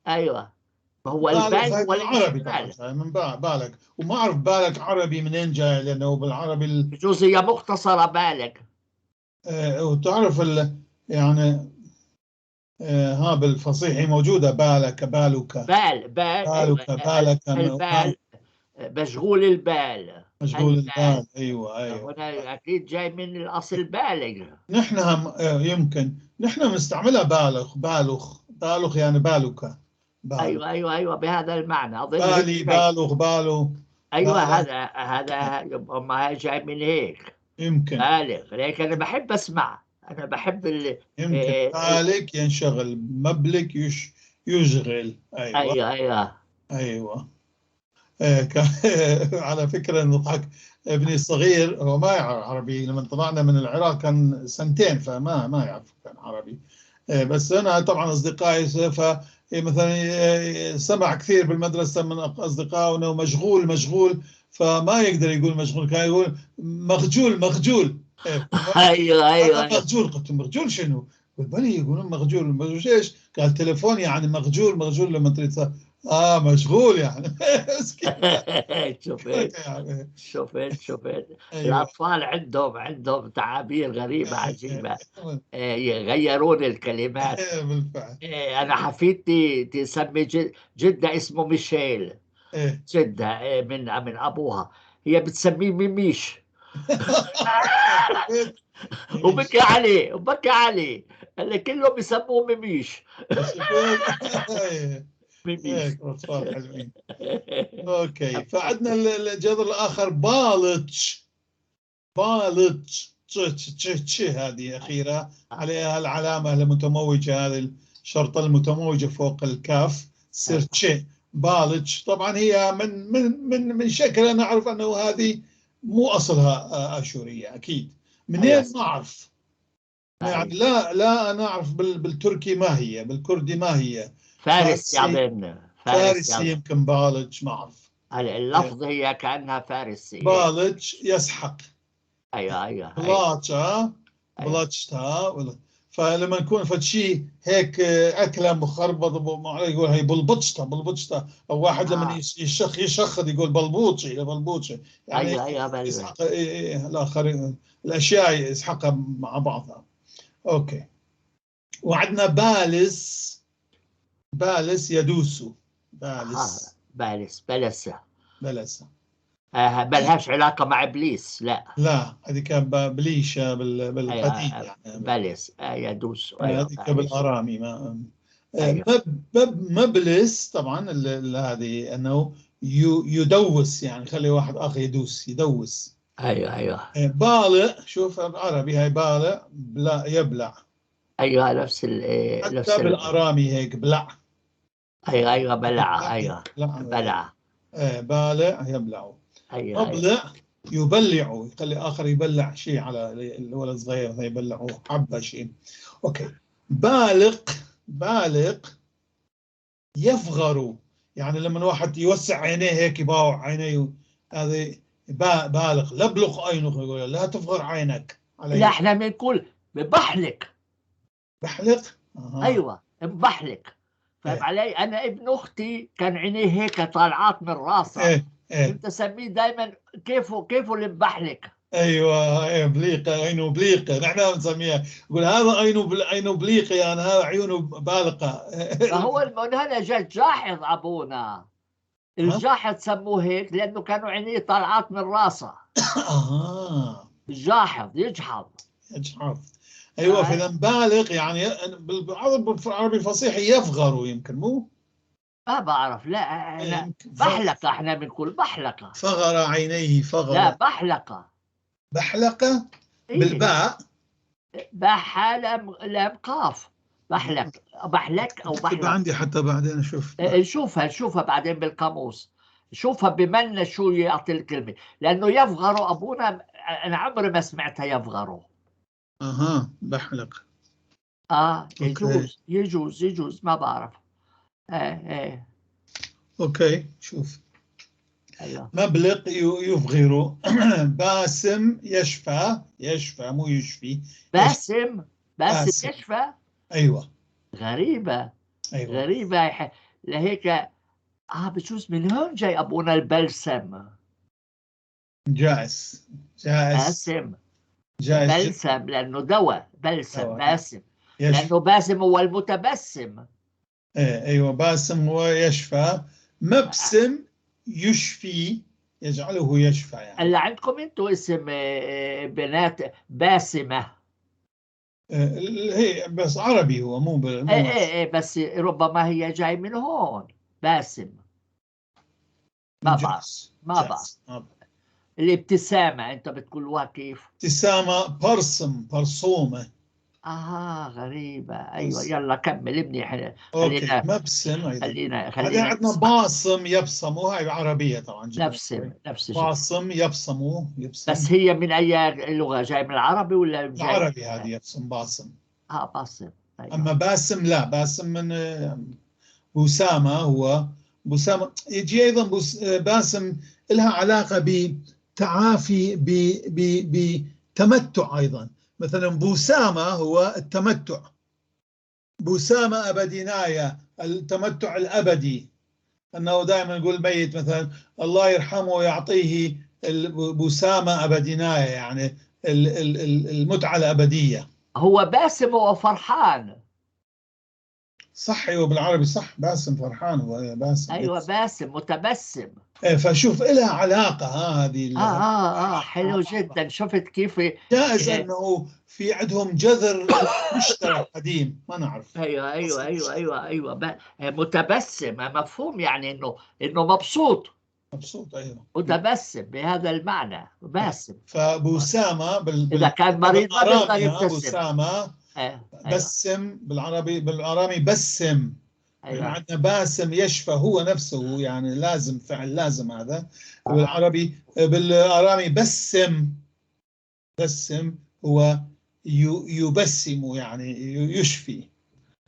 ايوه، ما هو البال هو العربي طبعا من بالك، وما اعرف بالك عربي منين جاي، لانه بالعربي بجوز هي مختصرة بالك. وتعرف يعني بالفصيح موجودة بالك، بالك، بالك، البال مشغول البال. ايوه. هنا اكيد جاي من الاصل بالغ. نحن يمكن نحن بنستعملها بالغ يعني بالك. ايوه بهذا المعنى اظن. بالغ. ايوه هذا ما جاي من هيك. يمكن بالغ، لكن انا بحب اسمع، انا بحب يمكن بالغ ينشغل، مبلغ يشغل. ايوه. على فكرة نضحك، ابني الصغير هو ما يعرف عربي، لما طلعنا من العراق كان سنتين، فما يعرف كان عربي. بس أنا طبعا أصدقائي، مثلا سمع كثير بالمدرسة من أصدقائه أنه مشغول، فما يقدر يقول مشغول، كان يقول مخجول. أيوة. مخجول. قلت مخجول شنو؟ بالبني يقولون مخجول ايش؟ قال تليفون يعني مخجول لما تريد مشغول يعني. شوفت الأطفال عندهم تعابير غريبة عجيبة، يغيرون الكلمات. بالفعل. أنا حفيدتي تسمي جدة اسمه ميشيل. جدة من أبوها، هي بتسميه ميميش. وبكى عليه اللي كلهم بيسموه ميميش. ميميش. اطفال حلوين. اوكي، فعندنا الجذر الاخر بالتش. هذه اخيره عليها العلامه المتموجه، هذه الشرطه المتموجه فوق الكاف، سير تشي. بالتش طبعا هي من شكلها نعرف انه هذه مو اصلها اشوريه اكيد. منين ما اعرف يعني، لا نعرف بالتركي ما هي، بالكردي ما هي، فارسي يمكن بالج، ما اعرف. اللفظ هي كانها فارسي. بالج يسحق. ايوه بلطشتها. فلما يكون فشي هيك اكله مخربط، يقول هي بلبطشتا. او واحد لما يشخط يقول بلبوطشي يعني. يسحق الاخر، الاشياء يسحقها مع بعضها. اوكي. وعندنا بالس يدوس. بلس. بلهاش علاقة مع إبليس، لا هذه كان بليشة بالقديم يعني. بلس يدوس. هذه بالآرامي. مبلس طبعا هذه أنه يدوس، يعني خلي واحد آخر يدوس. أيوة. بالع، شوف العربي هاي بالع، يبلع. ايوه نفس حتى بالارامي هيك بلع. ايوه بلع. ايوه بلع. بالع يبلع. ايوه مبلع يبلع، يخلي اخر يبلع شيء على الولد صغير يبلعه حبه شيء. اوكي. بالق يفغر، يعني لما الواحد يوسع عينيه هيك يباوع عينيه، هذا بالغ. لبلق عينك، يقول لا تفغر عينك علي. لا احنا بنقول بحلق. بحلق. ايوه بحلق. فاهم علي؟ انا ابن اختي كان عينيه هيك طالعات من راسه. كنت اسميه دائما كيفه اللي بحلق. ايوه بليقه، عينه بليقه، نحن بنسميها، نقول هذا عينه بليقه، يعني هذا عيونه بالقه. فهو المنهج جاحظ ابونا. الجاحظ سموه هيك لانه كانوا عينيه طالعات من راسه. جاحظ يجحظ. ايوه. فاذا بالغ يعني بالعربي الفصيح يفغر، يمكن مو؟ ما بعرف. لا انا بحلقه، احنا بنقول بحلقه. فغر عينيه فغر. لا بحلقه. بحلقه بالباء. باء لام قاف. بحلق او بحلق. عندي حتى بعدين اشوف. شوفها بعدين بالقاموس. شوفها بمن شو يعطي الكلمه، لانه يفغر ابونا انا عمري ما سمعتها يفغر. بحلق. يجوز ما بعرف. اوكي. شوف. ايوه. مبلق يفغر. باسم يشفى مو يشفي. باسم يشفى. ايوه. غريبه. أيوة. غريبه لهيك. بجوز من هون جاي ابونا البلسم. جائز. بلسم لانه دواء. بلسم باسم. يشفى. لانه باسم هو المتبسم. ايوه باسم هو يشفى. مبسم يشفي، يجعله يشفى يعني. هلا عندكم انتم اسم بنات باسمه. هي بس عربي هو مو بس ربما هي جاي من هون. باسم. ما بعرف. الابتسامة انت بتقولوها كيف؟ ابتسامة برصومة. غريبة. ايوه يلا كمل منيح. اوكي. مبسم ايضا. خلينا عندنا باصم يبصم، وهي عربية طبعا جدا. نفس الشيء. باصم يبصم. بس هي من اي لغة؟ جاي من العربي ولا جاي؟ العربي هذه يبصم باصم. باصم. أيوة. اما باسم لا، باسم من بوسامة. هو بوسامة يجي ايضا باسم لها علاقة بتعافي، بتمتع ايضا. مثلا بوسامة هو التمتع. بوسامة أبدينايا، التمتع الأبدي. أنه دائما يقول الميت مثلا الله يرحمه ويعطيه بوسامة أبدينايا، يعني المتعة الأبدية. هو باسم وفرحان. صح. ايوه بالعربي صح. باسم فرحان، هو باسم. ايوه باسم متبسم. فشوف لها علاقة هذه. حلو جدا. شفت كيف؟ جائز انه في عندهم جذر مشترك قديم، ما نعرف. ايوه متبسم مفهوم، يعني انه مبسوط. ايوه متبسم بهذا المعنى. باسم. فبوسامة اذا كان مريض ما بيقدر يبتسم. بوسامة. بسم بالعربي بسم. أيوة. عندنا باسم يشفى، هو نفسه يعني لازم، فعل لازم هذا. بالارامي بسم هو يبسم، يعني يشفي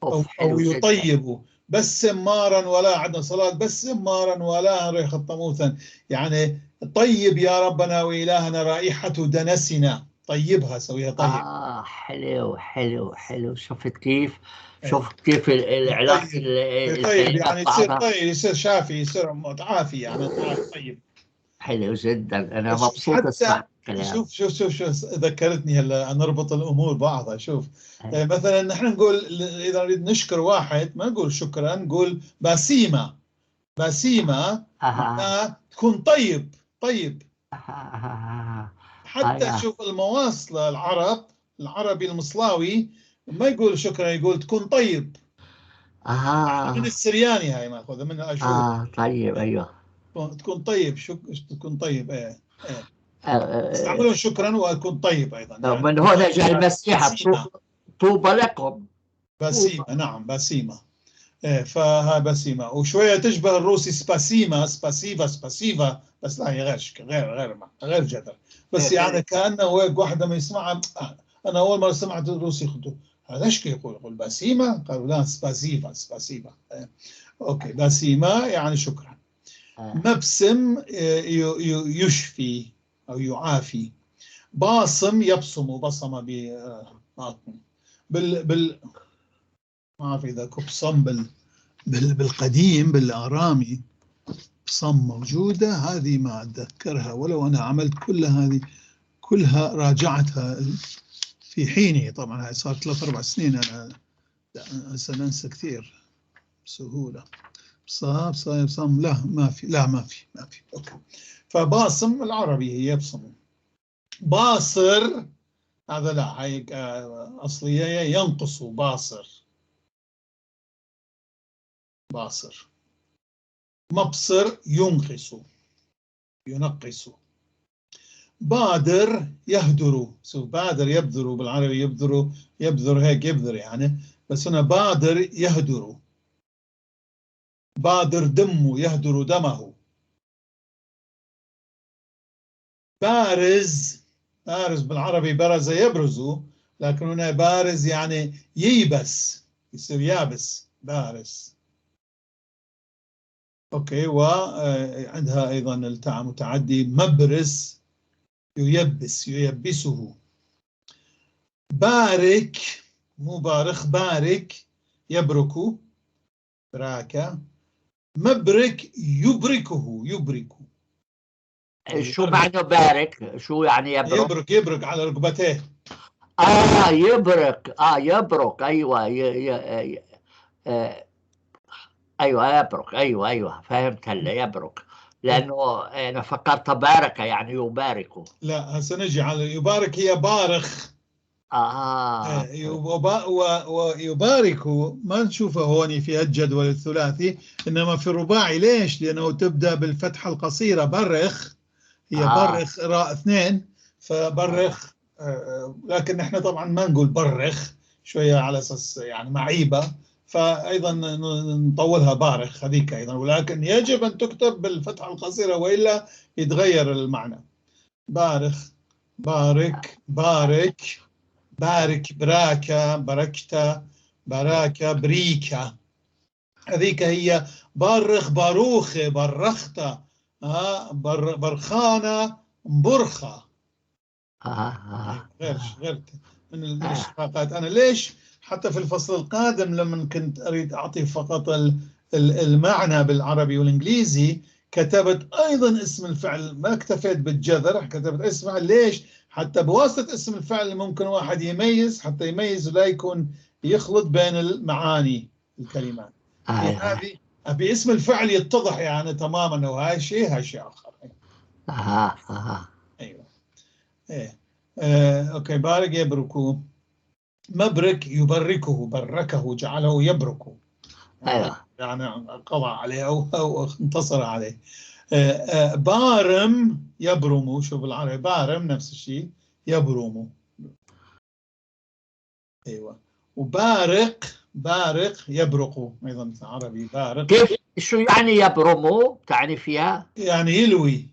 او يطيب. بسم مارا ولا، عندنا صلاة بسم مارا ولا ريح الطموثا، يعني طيب يا ربنا وإلهنا رائحة دنسنا، طيبها سويها طيب. حلو. شفت كيف العلاقة طيب يعني يصير طيب، يصير شافي، يصير متعافي، يعني طيب. حلو جدا. انا مبسوط اسمع الكلام. شوف ذكرتني هلا نربط الامور بعضها. شوف مثلا نحن نقول اذا نريد نشكر واحد ما نقول شكرا، نقول باسيمة معناها تكون طيب. حتى شوف المواصلة العربي المصلاوي ما يقول شكرا، يقول تكون طيب. من السرياني هاي ماخذها من اشوف. طيب. ايوه تكون طيب. تكون طيب. استعملوا شكرا وأكون طيب أيضا. من هنا جاء المسيح طوبى لكم. باسيما، نعم باسيما. فها باسيما، وشوية تشبه الروسي سباسيما، سباسيفا سباسيفا، بس لا هي غير جذر. بس يعني كأنه هيك واحد لما يسمعها، أنا أول مرة سمعت الروسي قلت هذا ايش يقول باسيما؟ قالوا لا سباسيفا سباسيفا. أوكي باسيما يعني شكرا. مبسم يشفي أو يعافي. باصم يبصم، بصم بال ما أعرف إذا كبصم بالقديم بالآرامي بصم موجودة، هذه ما أتذكرها، ولو أنا عملت كل هذه كلها راجعتها في حيني. طبعا هاي صار 3-4 سنين، أنا سننسى كثير بسهولة. بصم لا ما في. أوكي. فباصم العربي هي يبصم. باصر هذا لا، هي أصلية ينقص، باصر. مبصر ينقص ينقص. بادر يهدر، بادر يبذر بالعربي، يبذر هيك يبذر يعني، بس هنا بادر يهدر. بادر دمه يهدر دمه. بارز بالعربي برز يبرز، لكن هنا بارز يعني ييبس، يصير يابس، بارز. اوكي. وعندها ايضا التاء متعدي، مبرز ييبسه. بارك مو بارخ، بارك يبرك، براكة. مبرك يبرك. شو معنى بارك؟ شو يعني يبرك؟ يبرك على ركبتيه. يبرك. ايوه ايوه يبرك. ايوه فهمت هلا، يبرك، لانه انا فكرت بارك يعني يبارك. لا هسه نجي على يبارك، هي بارخ. ويبارك ما نشوفه هون في الجدول الثلاثي، انما في الرباعي. ليش؟ لانه تبدا بالفتحه القصيره، برخ، هي برخ راء 2، فبرخ. لكن نحن طبعا ما نقول برخ، شويه على اساس يعني معيبه، فايضا نطولها بارخ هذيك ايضا، ولكن يجب ان تكتب بالفتحه القصيره والا يتغير المعنى. بارخ، بارك، بارك، بارك، براكة، بركتة، براكة، بريكة. هذيك هي بارخ، باروخة، برختة، برخانة، برخة. غير من الاشتقاقات. أنا ليش حتى في الفصل القادم لما كنت أريد أعطي فقط المعنى بالعربي والإنجليزي، كتبت أيضا اسم الفعل، ما اكتفيت بالجذر، كتبت اسم الفعل. ليش؟ حتى بواسطة اسم الفعل ممكن واحد يميز، حتى يميز ولا يكون يخلط بين المعاني الكلمات. هذه باسم الفعل يتضح يعني تماما انه هاي شيء اخر. ايوه. اوكي. بارك يبركو. مبرك يبركه، بركه، جعله يبرك، يعني قضى عليه او انتصر عليه. بارم يبرم، شوف بالعربي بارم نفس الشيء، يبرم. ايوه. وبارق يبرق ايضا مثل عربي بارق. كيف؟ شو يعني يبرمو؟ تعني فيها يعني يلوي.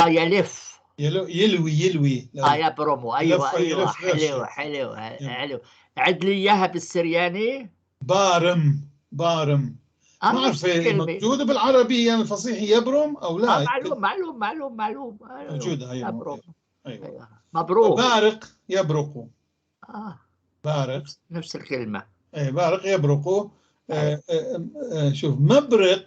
يلف. يلوي يبرمو. ايوه حلو. عد لي اياها بالسرياني. بارم ما اعرف موجوده بالعربي يعني الفصيح يبرم او لا. معلوم موجوده هي. يبرم. ايوه. مبروك. بارق يبرق. بارق نفس الكلمه. بارق يبرق. شوف مبرق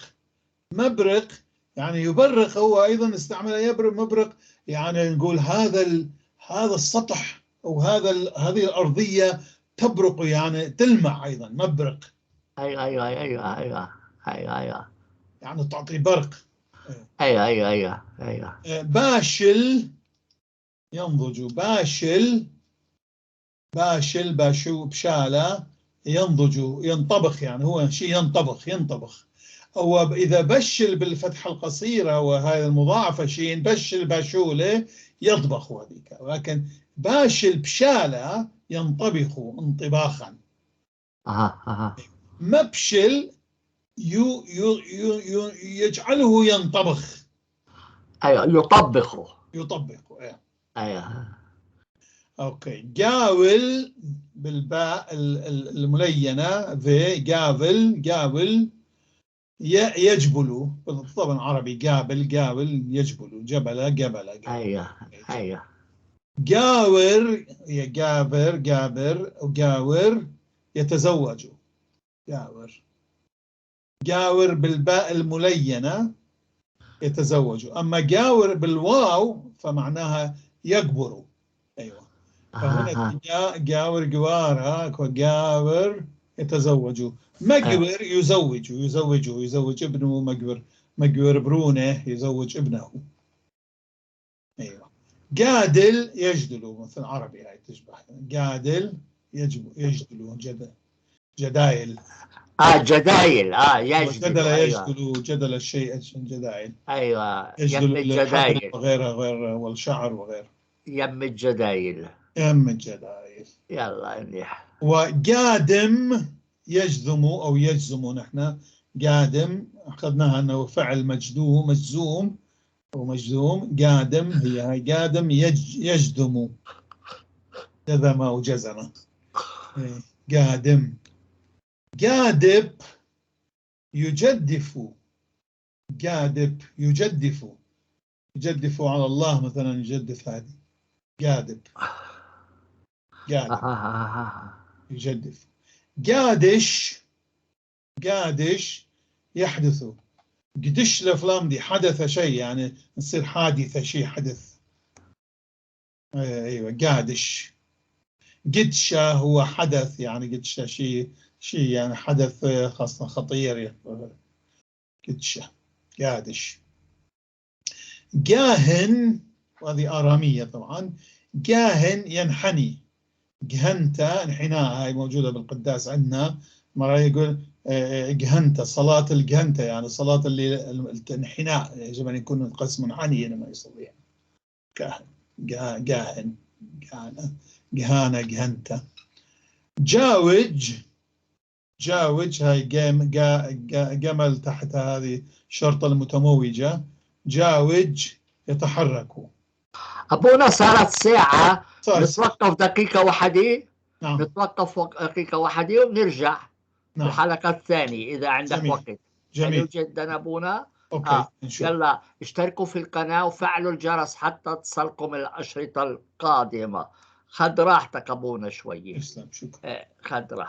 يعني يبرق، هو ايضا استعمل يبرق. مبرق يعني نقول هذا السطح او هذه الارضيه تبرق، يعني تلمع ايضا. مبرق. ايوه يعني تعطي برق. ايوه باشل ينضج. باشو بشالة ينضج، ينطبخ، يعني هو شيء ينطبخ. هو إذا بشل بالفتحة القصيرة وهذه المضاعفة شين بشل باشولة يطبخ هذيك، ولكن باشل بشالة ينطبخ انطباخا. مبشل يجعله ينطبخ. أيوة يطبخه. يطبخ. أيوة. اوكي. جاول بالباء الملينة في جاول يجبل، طبعا عربي جاول يجبل، جبل. أيوة. جاور وجاور يتزوج. جاور بالباء الملينة يتزوج، أما جاور بالواو فمعناها يكبر. أيوة. فهنا جاور جاور يتزوج. مجور يزوج ابنه. مجور برونه يزوج ابنه. أيوة. جادل يجدل، مثل عربي هاي تشبه. جادل يجدل جدايل. جدايل. يجدل. يجدل جدل الشيء جدايل. أيوة. يجدل يم الجدايل وغيرها والشعر وغيره. يم الجدايل. يلا منيح. وقادم يجذم أو يجزم. نحن قادم أخذناها أنه فعل مجزوم أو مجزوم. قادم هي قادم يجذم، جذم أو جزم. قادم. قادب يجدف. قادب يجدف على الله مثلا، يجدف. هذه قادب يجدف. قادش يحدث. قدش الأفلام دي حدث شيء، يعني يصير حادثة شيء حدث. أيوة. قادش. قدشة هو حدث، يعني قدشة شيء يعني حدث خاصة خطير. قدشة. قادش. قاهن، وهذه آرامية طبعا. قاهن ينحني. قهنت انحناء، هاي موجودة بالقداس عندنا. مرة يقول قهنت، صلاة القهنتة، يعني صلاة اللي الانحناء، يجب أن يكون القسم منحني لما يصليها. قاهن قهانة قهنت. جاوج هاي جمل تحت هذه الشرطة المتموجة. جاوج يتحرك. أبونا صارت ساعة، صارت. نتوقف دقيقة واحدة. نعم. نتوقف دقيقة واحدة ونرجع في الحلقة الثانية إذا عندك جميل. وقت. جميل. حلو جدا أبونا. أوكي. نشوف. يلا اشتركوا في القناة وفعلوا الجرس حتى تصلكم الأشرطة القادمة. خد راحتك أبونا شوية. تسلم. شكرا. خد راحتك.